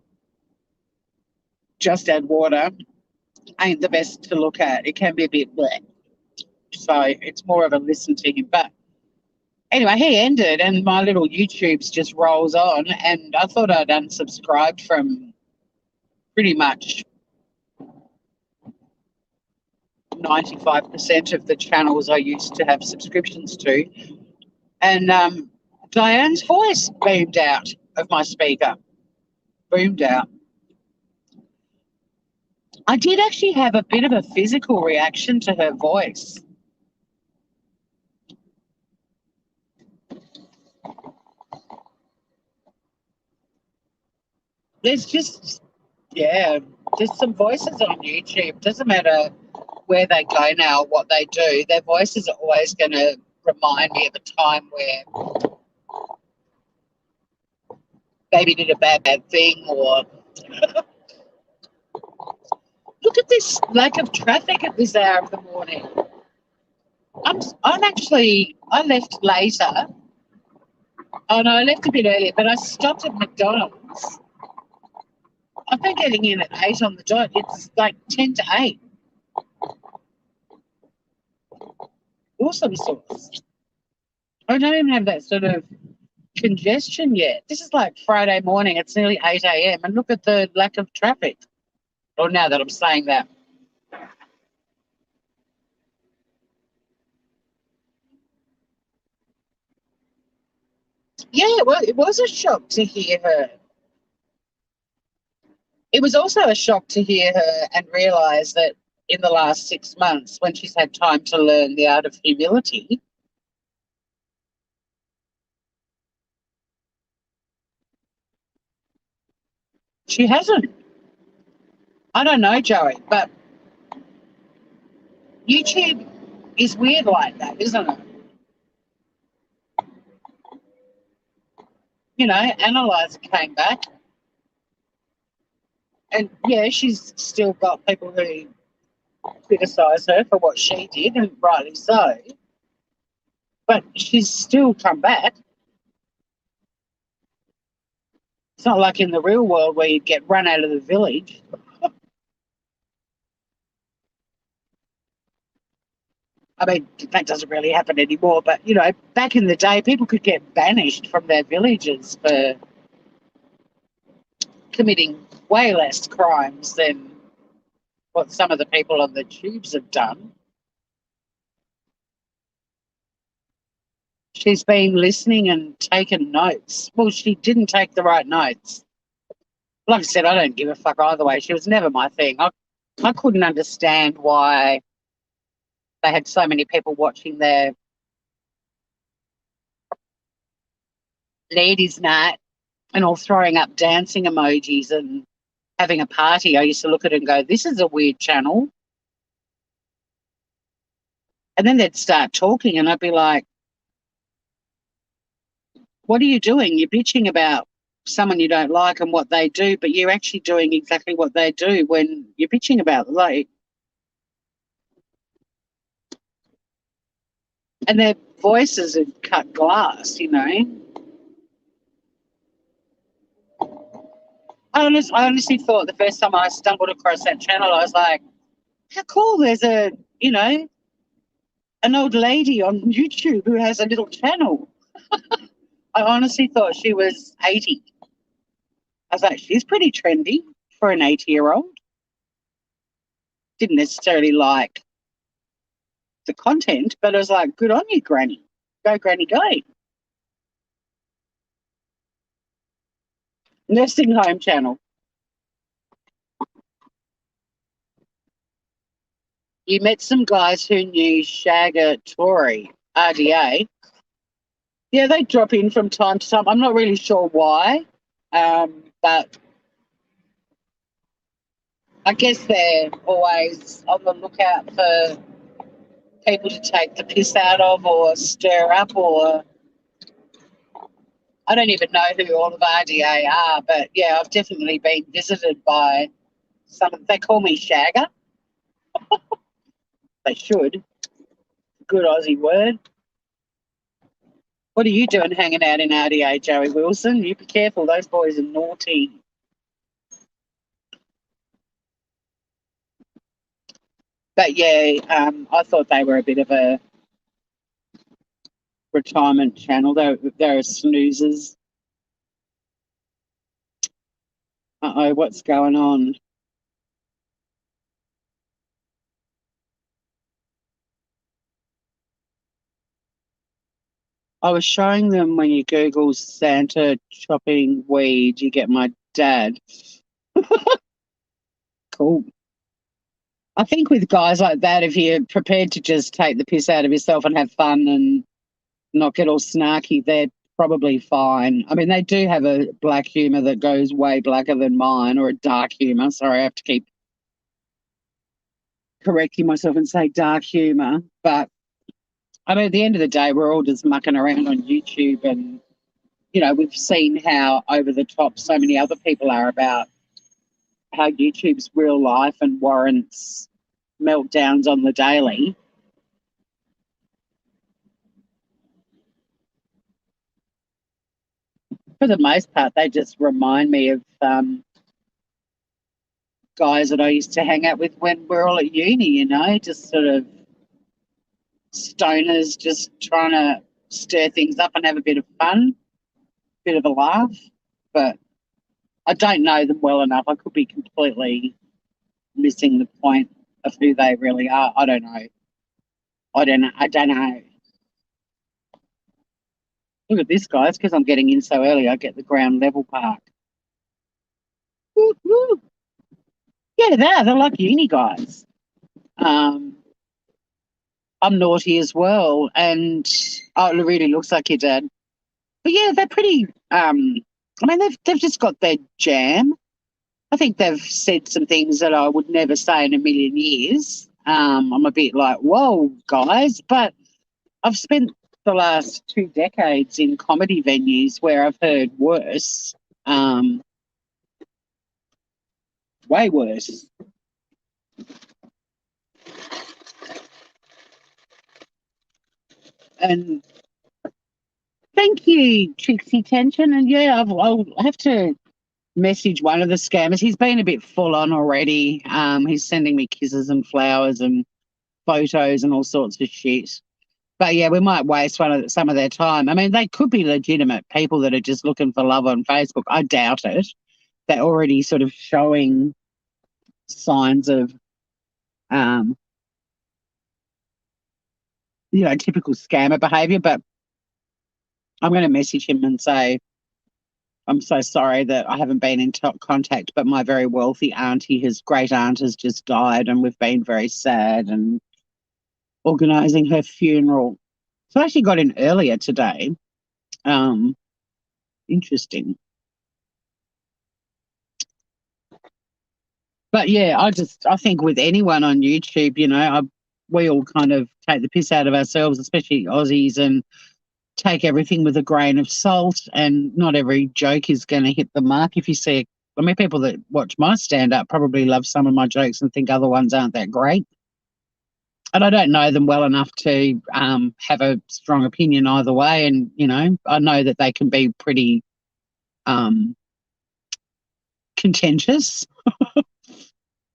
just add water, ain't the best to look at. It can be a bit bleh. So it's more of a listen to him. But anyway, he ended and my little YouTube's just rolls on, and I thought I'd unsubscribed from pretty much 95% of the channels I used to have subscriptions to. And Diane's voice boomed out of my speaker. Boomed out. I did actually have a bit of a physical reaction to her voice. There's just, yeah, there's some voices on YouTube. Doesn't matter where they go now, what they do, their voices are always going to remind me of a time where maybe did a bad thing or look at this lack of traffic at this hour of the morning. I'm actually, I left later. Oh no, I left a bit earlier, but I stopped at McDonald's. I've been getting in at 8 on the dot. It's like 10 to 8. Awesome sauce. I don't even have that sort of congestion yet. This is like Friday morning. It's nearly 8 a.m. and look at the lack of traffic. Or now that I'm saying that. Yeah, well, it was a shock to hear her. It was also a shock to hear her and realise that in the last 6 months, when she's had time to learn the art of humility, she hasn't. I don't know, Joey, but YouTube is weird like that, isn't it? You know, Analyzer came back, and yeah, she's still got people who criticise her for what she did, and rightly so. But she's still come back. It's not like in the real world where you get run out of the village. I mean, that doesn't really happen anymore, but, you know, back in the day, people could get banished from their villages for committing way less crimes than what some of the people on the tubes have done. She's been listening and taken notes. Well, she didn't take the right notes. Like I said, I don't give a fuck either way. She was never my thing. I couldn't understand why they had so many people watching their ladies' night and all throwing up dancing emojis and having a party. I used to look at it and go, this is a weird channel. And then they'd start talking and I'd be like, what are you doing? You're bitching about someone you don't like and what they do, but you're actually doing exactly what they do when you're bitching about it. Like, and their voices have cut glass, you know. I honestly thought the first time I stumbled across that channel, I was like, how cool, there's a, you know, an old lady on YouTube who has a little channel. I honestly thought she was 80. I was like, she's pretty trendy for an 80-year-old. Didn't necessarily like the content, but I was like, good on you, Granny. Go, Granny, go. Nursing home channel. You met some guys who knew Shagger Tory, RDA. Yeah, they drop in from time to time. I'm not really sure why, but I guess they're always on the lookout for people to take the piss out of or stir up, or I don't even know who all of RDA are, but yeah, I've definitely been visited by some. They call me Shagger. They should. Good Aussie word. What are you doing hanging out in RDA, Joey Wilson? You be careful, those boys are naughty. But yeah, I thought they were a bit of a retirement channel. They're snoozers. Uh-oh, what's going on? I was showing them when you Google Santa chopping weed, you get my dad. Cool. I think with guys like that, if you're prepared to just take the piss out of yourself and have fun and not get all snarky, they're probably fine. I mean, they do have a black humour that goes way blacker than mine, or a dark humour. Sorry, I have to keep correcting myself and say dark humour. But I mean, at the end of the day, we're all just mucking around on YouTube, and we've seen how over the top so many other people are about how YouTube's real life and warrants meltdowns on the daily. For the most part, they just remind me of guys that I used to hang out with when we're all at uni, just sort of stoners just trying to stir things up and have a bit of fun, bit of a laugh. But I don't know them well enough. I could be completely missing the point of who they really are. I don't know. I don't know. Look at this, guys, because I'm getting in so early, I get the ground level park. Woo, woo. Yeah, they're like uni guys. I'm naughty as well, and it really looks like your dad. But yeah, they're pretty. I mean, they've just got their jam. I think they've said some things that I would never say in a million years. I'm a bit like, whoa, guys, but I've spent the last 2 decades in comedy venues where I've heard worse, way worse. And thank you, Trixie Tension. And yeah, I'll have to message one of the scammers. He's been a bit full on already. He's sending me kisses and flowers and photos and all sorts of shit. But yeah, we might waste some of their time. I mean, they could be legitimate people that are just looking for love on Facebook. I doubt it. They're already sort of showing signs of, typical scammer behaviour. But I'm going to message him and say, I'm so sorry that I haven't been in contact, but my very wealthy great aunt has just died, and we've been very sad and organising her funeral. So I actually got in earlier today. Interesting. But yeah, I think with anyone on YouTube, we all kind of take the piss out of ourselves, especially Aussies, and take everything with a grain of salt. And not every joke is going to hit the mark. If you see, I mean, people that watch my stand-up probably love some of my jokes and think other ones aren't that great. And I don't know them well enough to have a strong opinion either way. And, I know that they can be pretty contentious.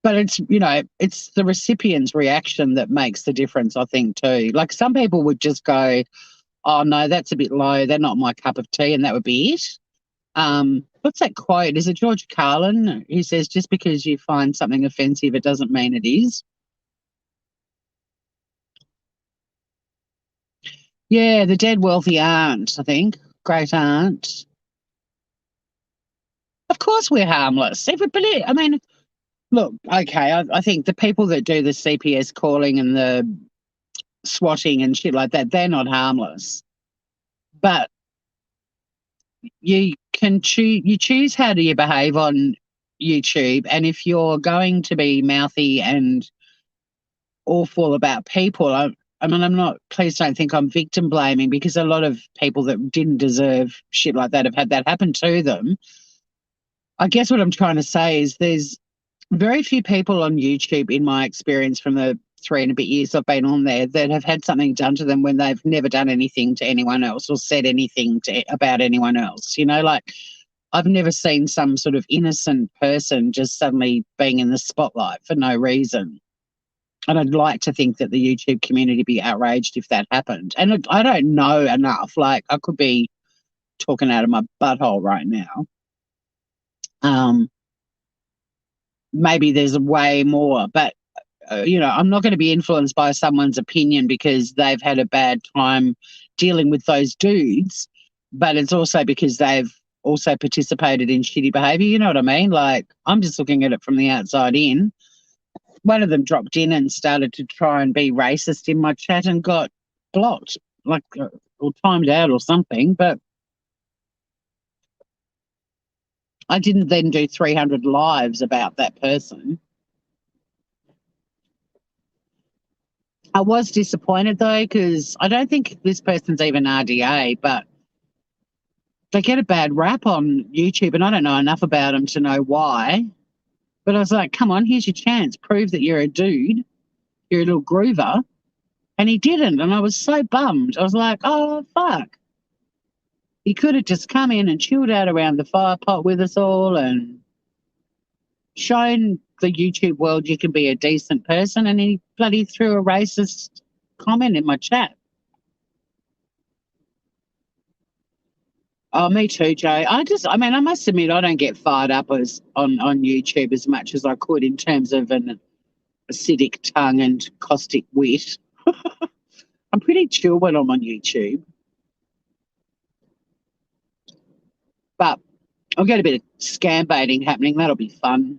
But it's the recipient's reaction that makes the difference, I think, too. Like, some people would just go, oh, no, that's a bit low. They're not my cup of tea, and that would be it. What's that quote? Is it George Carlin who says, just because you find something offensive, it doesn't mean it is? Yeah, the dead wealthy aunt, I think. Great aunt. Of course we're harmless. Everybody, I mean, look, okay, I think the people that do the CPS calling and the swatting and shit like that, they're not harmless. But you choose how do you behave on YouTube, and if you're going to be mouthy and awful about people, I mean, please don't think I'm victim blaming, because a lot of people that didn't deserve shit like that have had that happen to them. I guess what I'm trying to say is there's very few people on YouTube, in my experience from the 3 and a bit years I've been on there, that have had something done to them when they've never done anything to anyone else or said anything about anyone else. Like, I've never seen some sort of innocent person just suddenly being in the spotlight for no reason. And I'd like to think that the YouTube community would be outraged if that happened. And I don't know enough. Like, I could be talking out of my butthole right now. Maybe there's way more, but I'm not going to be influenced by someone's opinion because they've had a bad time dealing with those dudes, but it's also because they've also participated in shitty behaviour. You know what I mean? Like, I'm just looking at it from the outside in. one of them dropped in and started to try and be racist in my chat and got blocked, like, or timed out or something. But I didn't then do 300 lives about that person. I was disappointed though, because I don't think this person's even RDA, but they get a bad rap on YouTube, and I don't know enough about them to know why. But I was like, come on, here's your chance. Prove that you're a dude. You're a little groover. And he didn't. And I was so bummed. I was like, oh, fuck. He could have just come in and chilled out around the fire pot with us all and shown the YouTube world you can be a decent person. And he bloody threw a racist comment in my chat. Oh, me too, Joe. I must admit, I don't get fired up on YouTube as much as I could in terms of an acidic tongue and caustic wit. I'm pretty chill when I'm on YouTube. But I'll get a bit of scam baiting happening. That'll be fun.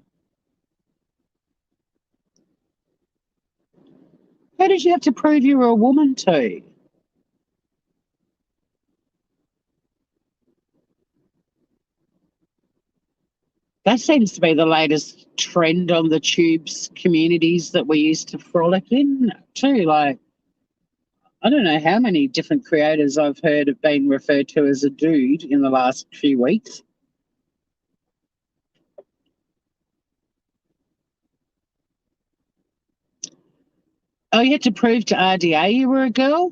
How did you have to prove you were a woman to? That seems to be the latest trend on the tubes communities that we used to frolic in too. Like, I don't know how many different creators I've heard have been referred to as a dude in the last few weeks. Oh, you had to prove to RDA you were a girl?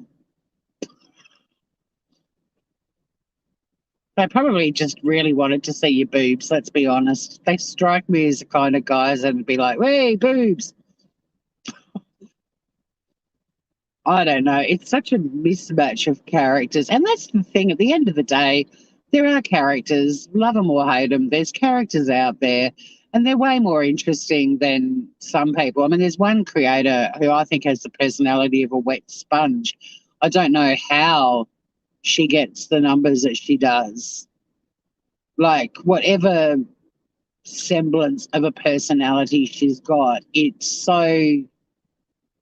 They probably just really wanted to see your boobs, let's be honest. They strike me as the kind of guys that would be like, hey, boobs. I don't know. It's such a mismatch of characters. And that's the thing. At the end of the day, there are characters, love them or hate them. There's characters out there, and they're way more interesting than some people. I mean, there's one creator who I think has the personality of a wet sponge. I don't know how she gets the numbers that she does. Like, whatever semblance of a personality she's got, it's so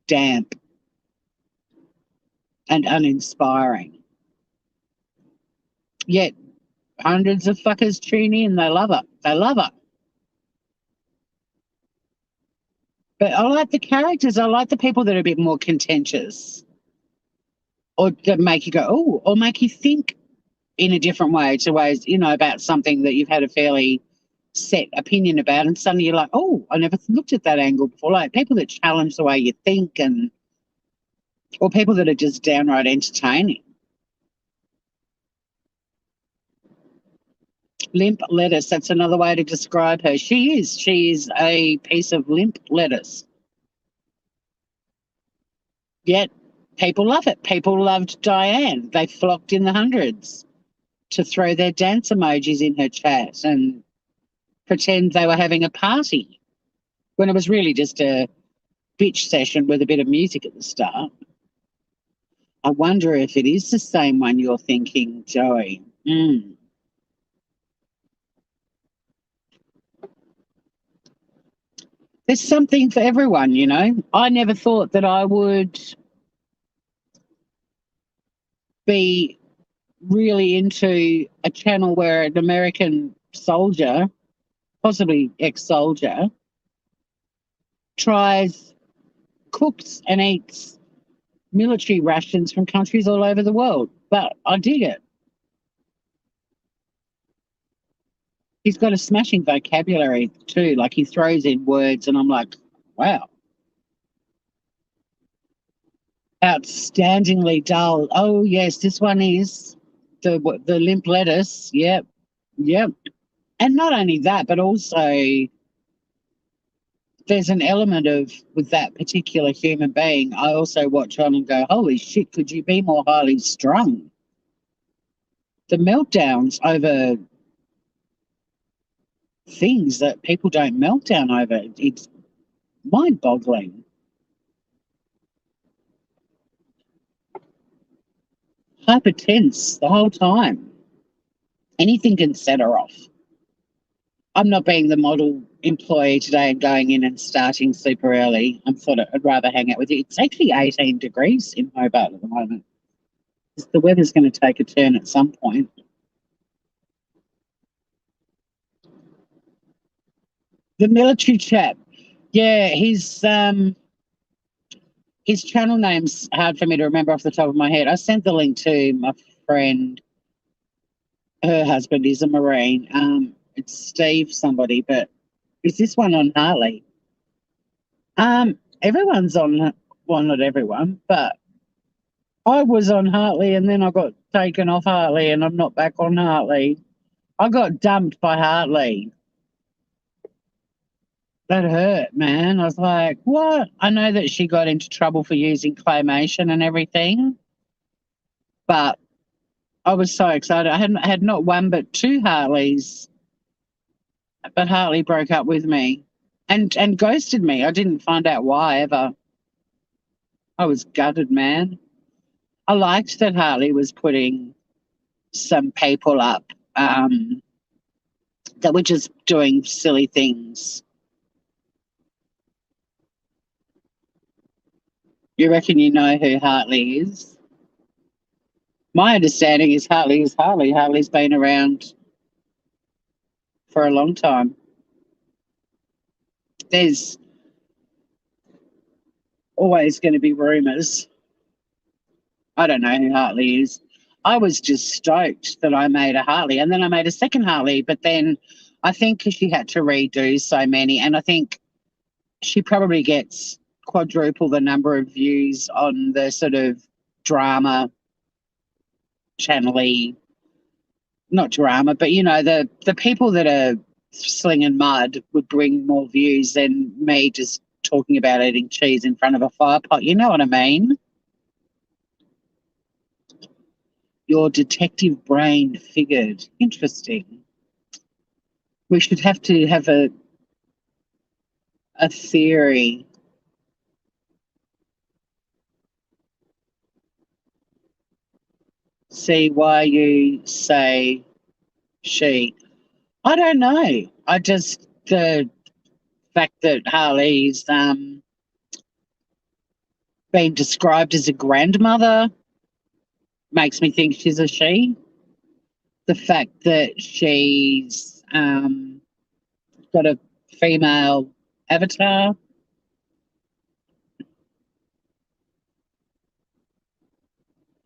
damp and uninspiring. Yet hundreds of fuckers tune in. They love it. They love it. But I like the characters. I like the people that are a bit more contentious or that make you go, oh, or make you think in a different way to ways, about something that you've had a fairly set opinion about. And suddenly you're like, oh, I never looked at that angle before. Like people that challenge the way you think or people that are just downright entertaining. Limp lettuce, that's another way to describe her. She is a piece of limp lettuce. Yet people love it. People loved Diane. They flocked in the hundreds to throw their dance emojis in her chat and pretend they were having a party when it was really just a bitch session with a bit of music at the start. I wonder if it is the same one you're thinking, Joey. There's something for everyone, I never thought that I would be really into a channel where an American soldier, possibly ex-soldier, cooks and eats military rations from countries all over the world. But I dig it. He's got a smashing vocabulary too. Like he throws in words and I'm like, wow. Outstandingly dull. Oh, yes, this one is the limp lettuce. Yep. And not only that, but also there's an element of, with that particular human being, I also watch on and go, holy shit, could you be more highly strung? The meltdowns over things that people don't melt down over, it's mind-boggling. Hypertense the whole time. Anything can set her off. I'm not being the model employee today and going in and starting super early. I'd rather hang out with you. It's actually 18 degrees in Hobart at the moment. The weather's going to take a turn at some point. The military chap, yeah, his channel name's hard for me to remember off the top of my head. I sent the link to my friend. Her husband is a Marine. It's Steve somebody, but is this one on Harley? Everyone's on, well, not everyone, but I was on Hartley and then I got taken off Hartley and I'm not back on Hartley. I got dumped by Hartley. That hurt, man. I was like, what? I know that she got into trouble for using claymation and everything, but I was so excited. I had not one but two Hartleys, but Hartley broke up with me and ghosted me. I didn't find out why ever. I was gutted, man. I liked that Hartley was putting some people up that were just doing silly things. You reckon you know who Hartley is? My understanding is Hartley is Hartley. Hartley's been around for a long time. There's always going to be rumours. I don't know who Hartley is. I was just stoked that I made a Hartley, and then I made a second Hartley, but then I think she had to redo so many, and I think she probably gets quadruple the number of views on the sort of drama channel-y, not drama, but you know, the people that are slinging mud would bring more views than me just talking about eating cheese in front of a fire pot. You know what I mean? Your detective brain figured. Interesting. We should have to have a theory. See why you say she. I don't know. I just the fact that Harley's been described as a grandmother makes me think she's a she. The fact that she's got a female avatar.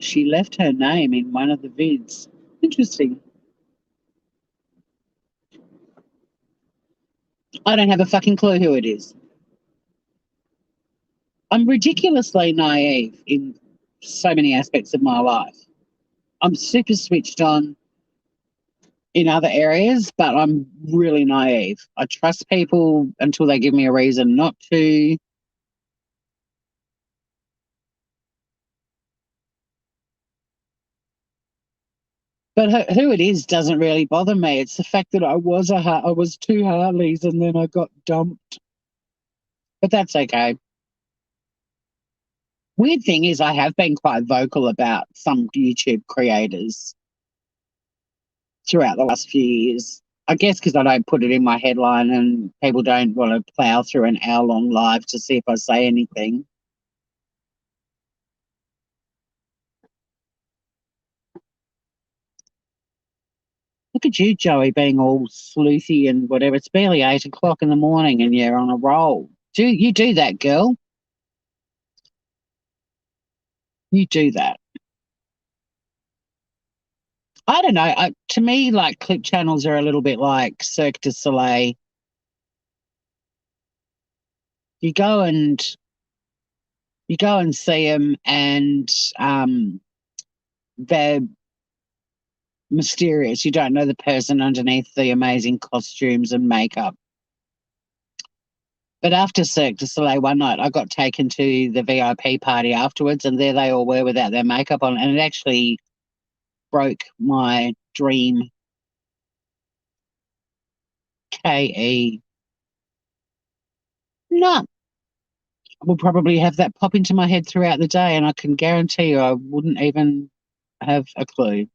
She left her name in one of the vids. Interesting. I don't have a fucking clue who it is. I'm ridiculously naive in so many aspects of my life. I'm super switched on in other areas, but I'm really naive. I trust people until they give me a reason not to. But who it is doesn't really bother me. It's the fact that I was two Harleys and then I got dumped. But that's okay. Weird thing is, I have been quite vocal about some YouTube creators throughout the last few years. I guess because I don't put it in my headline and people don't want to plow through an hour-long live to see if I say anything. Look at you, Joey, being all sleuthy and whatever. It's barely 8 o'clock in the morning and you're on a roll. You do that, girl. You do that. I don't know. To me, like clip channels are a little bit like Cirque du Soleil. You go and see them, and they're mysterious. You don't know the person underneath the amazing costumes and makeup. But after Cirque du Soleil one night, I got taken to the VIP party afterwards, and there they all were without their makeup on, and it actually broke my dream. KE. No. I will probably have that pop into my head throughout the day, and I can guarantee you I wouldn't even have a clue.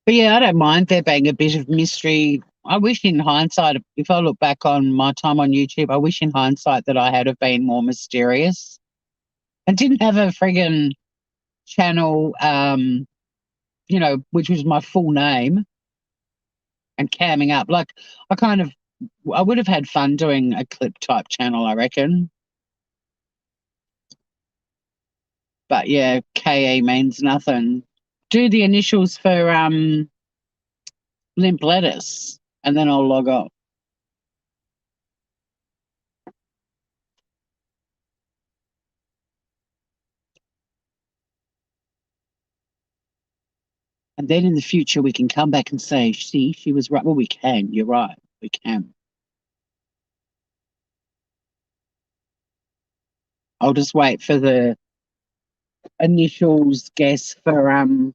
But yeah, I don't mind there being a bit of mystery. I wish in hindsight, if I look back on my time on YouTube, I wish in hindsight that I had have been more mysterious and didn't have a friggin' channel, which was my full name and camming up. Like I would have had fun doing a clip type channel, I reckon. But yeah, KE means nothing. Do the initials for limp lettuce and then I'll log off. And then in the future, we can come back and say, see, she was right. Well, we can. You're right. We can. I'll just wait for the initials guess for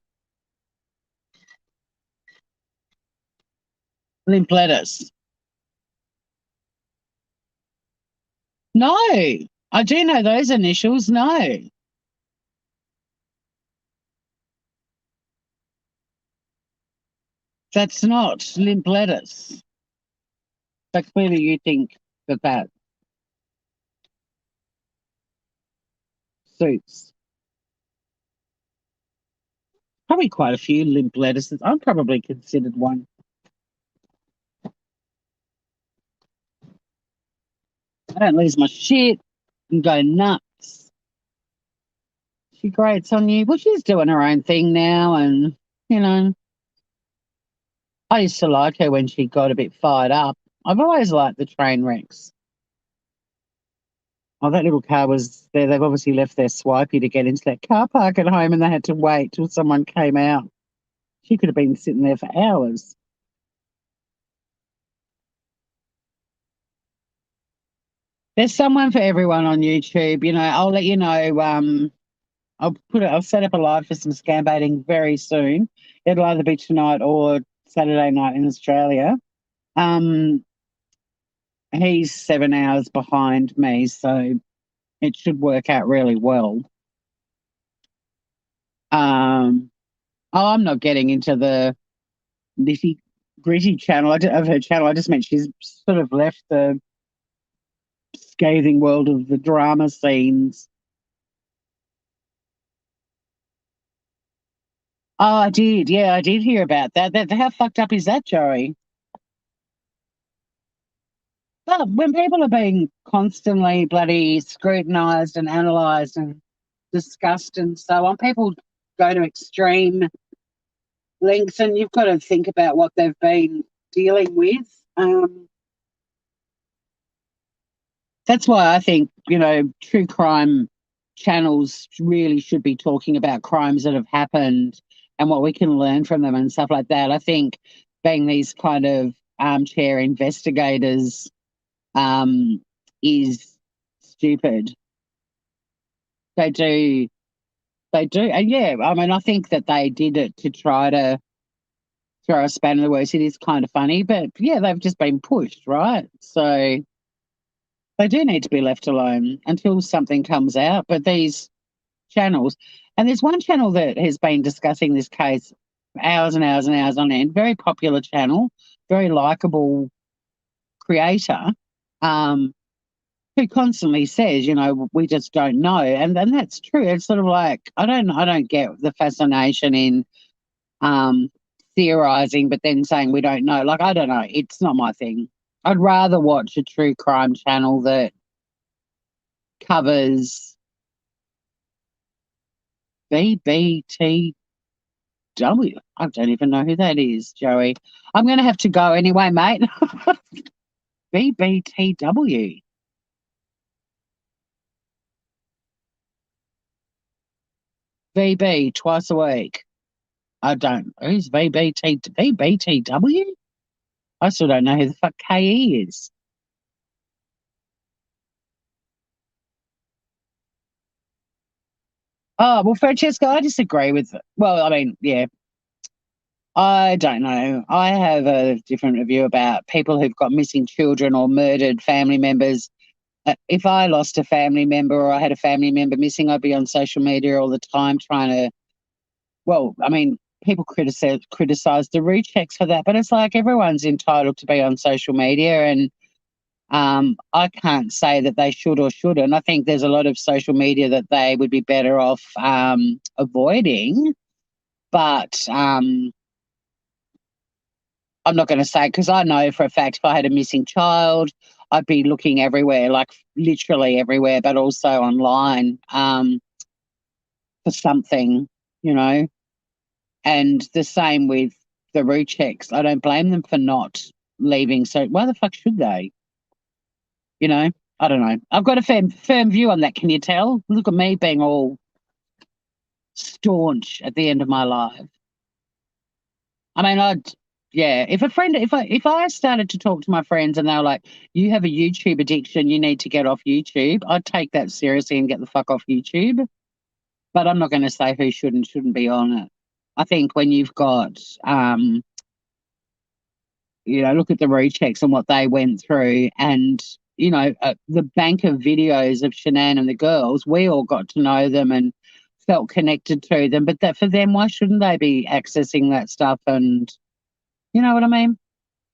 limp lettuce. No, I do know those initials. No, that's not limp lettuce. But clearly you think that suits. Probably quite a few limp lettuces. I'm probably considered one. I don't lose my shit and go nuts. She grates on you. Well, she's doing her own thing now, and you know, I used to like her when she got a bit fired up. I've always liked the train wrecks. Oh, that little car was there. They've obviously left their swipey to get into that car park at home and they had to wait till someone came out. She could have been sitting there for hours. There's someone for everyone on YouTube. I'll let you know. I'll set up a live for some scam baiting very soon. It'll either be tonight or Saturday night in Australia. He's 7 hours behind me, so it should work out really well. I'm not getting into the nitty gritty channel of her channel. I just meant she's sort of left the scathing world of the drama scenes. Oh, I did. Yeah, I did hear about that. How fucked up is that, Joey? Well, when people are being constantly bloody scrutinised and analysed and discussed and so on, people go to extreme lengths, and you've got to think about what they've been dealing with. That's why I think, true crime channels really should be talking about crimes that have happened and what we can learn from them and stuff like that. I think being these kind of armchair investigators is stupid. They do. And yeah, I mean, I think that they did it to try to throw a spanner in the works. It is kind of funny, but yeah, they've just been pushed, right? So they do need to be left alone until something comes out. But these channels, and there's one channel that has been discussing this case hours and hours and hours on end, very popular channel, very likable creator, who constantly says, we just don't know. And that's true. It's sort of like, I don't get the fascination in theorizing, but then saying we don't know. Like, I don't know. It's not my thing. I'd rather watch a true crime channel that covers BBTW. I don't even know who that is, Joey. I'm going to have to go anyway, mate. BBTW. VB twice a week. I don't. Who's VBTW? I still don't know who the fuck KE is. Oh, well, Francesca, I disagree with it. Well, I mean, yeah, I don't know. I have a different view about people who've got missing children or murdered family members. If I lost a family member or I had a family member missing, I'd be on social media all the time trying to, well, I mean, people criticize the rechecks for that, but it's like everyone's entitled to be on social media, and I can't say that they should or shouldn't. I think there's a lot of social media that they would be better off avoiding, but I'm not going to say, because I know for a fact if I had a missing child, I'd be looking everywhere, like literally everywhere, but also online for something, you know. And the same with the rechecks. I don't blame them for not leaving. So why the fuck should they? You know, I don't know. I've got a firm view on that. Can you tell? Look at me being all staunch at the end of my life. I mean, if I started to talk to my friends and they were like, "You have a YouTube addiction, you need to get off YouTube," I'd take that seriously and get the fuck off YouTube. But I'm not going to say who should and shouldn't be on it. I think when you've got, look at the rechecks and what they went through, and the bank of videos of Shanann and the girls, we all got to know them and felt connected to them. But that for them, why shouldn't they be accessing that stuff? And you know what I mean?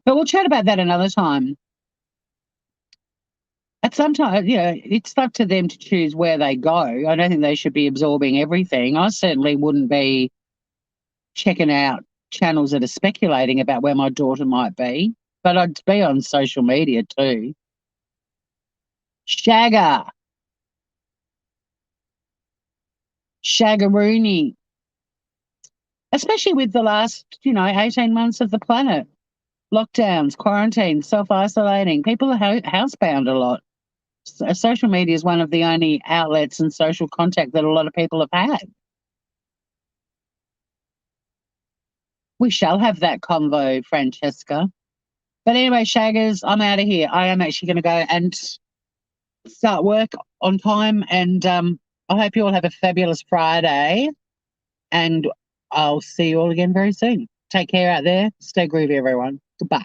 But we'll chat about that another time. At some time, it's up to them to choose where they go. I don't think they should be absorbing everything. I certainly wouldn't be checking out channels that are speculating about where my daughter might be, but I'd be on social media too. Shaggaroony, especially with the last, 18 months of the planet. Lockdowns, quarantine, self-isolating. People are housebound a lot. Social media is one of the only outlets and social contact that a lot of people have had. We shall have that convo, Francesca. But anyway, Shaggers, I'm out of here. I am actually going to go and start work on time, and I hope you all have a fabulous Friday, and I'll see you all again very soon. Take care out there. Stay groovy, everyone. Goodbye.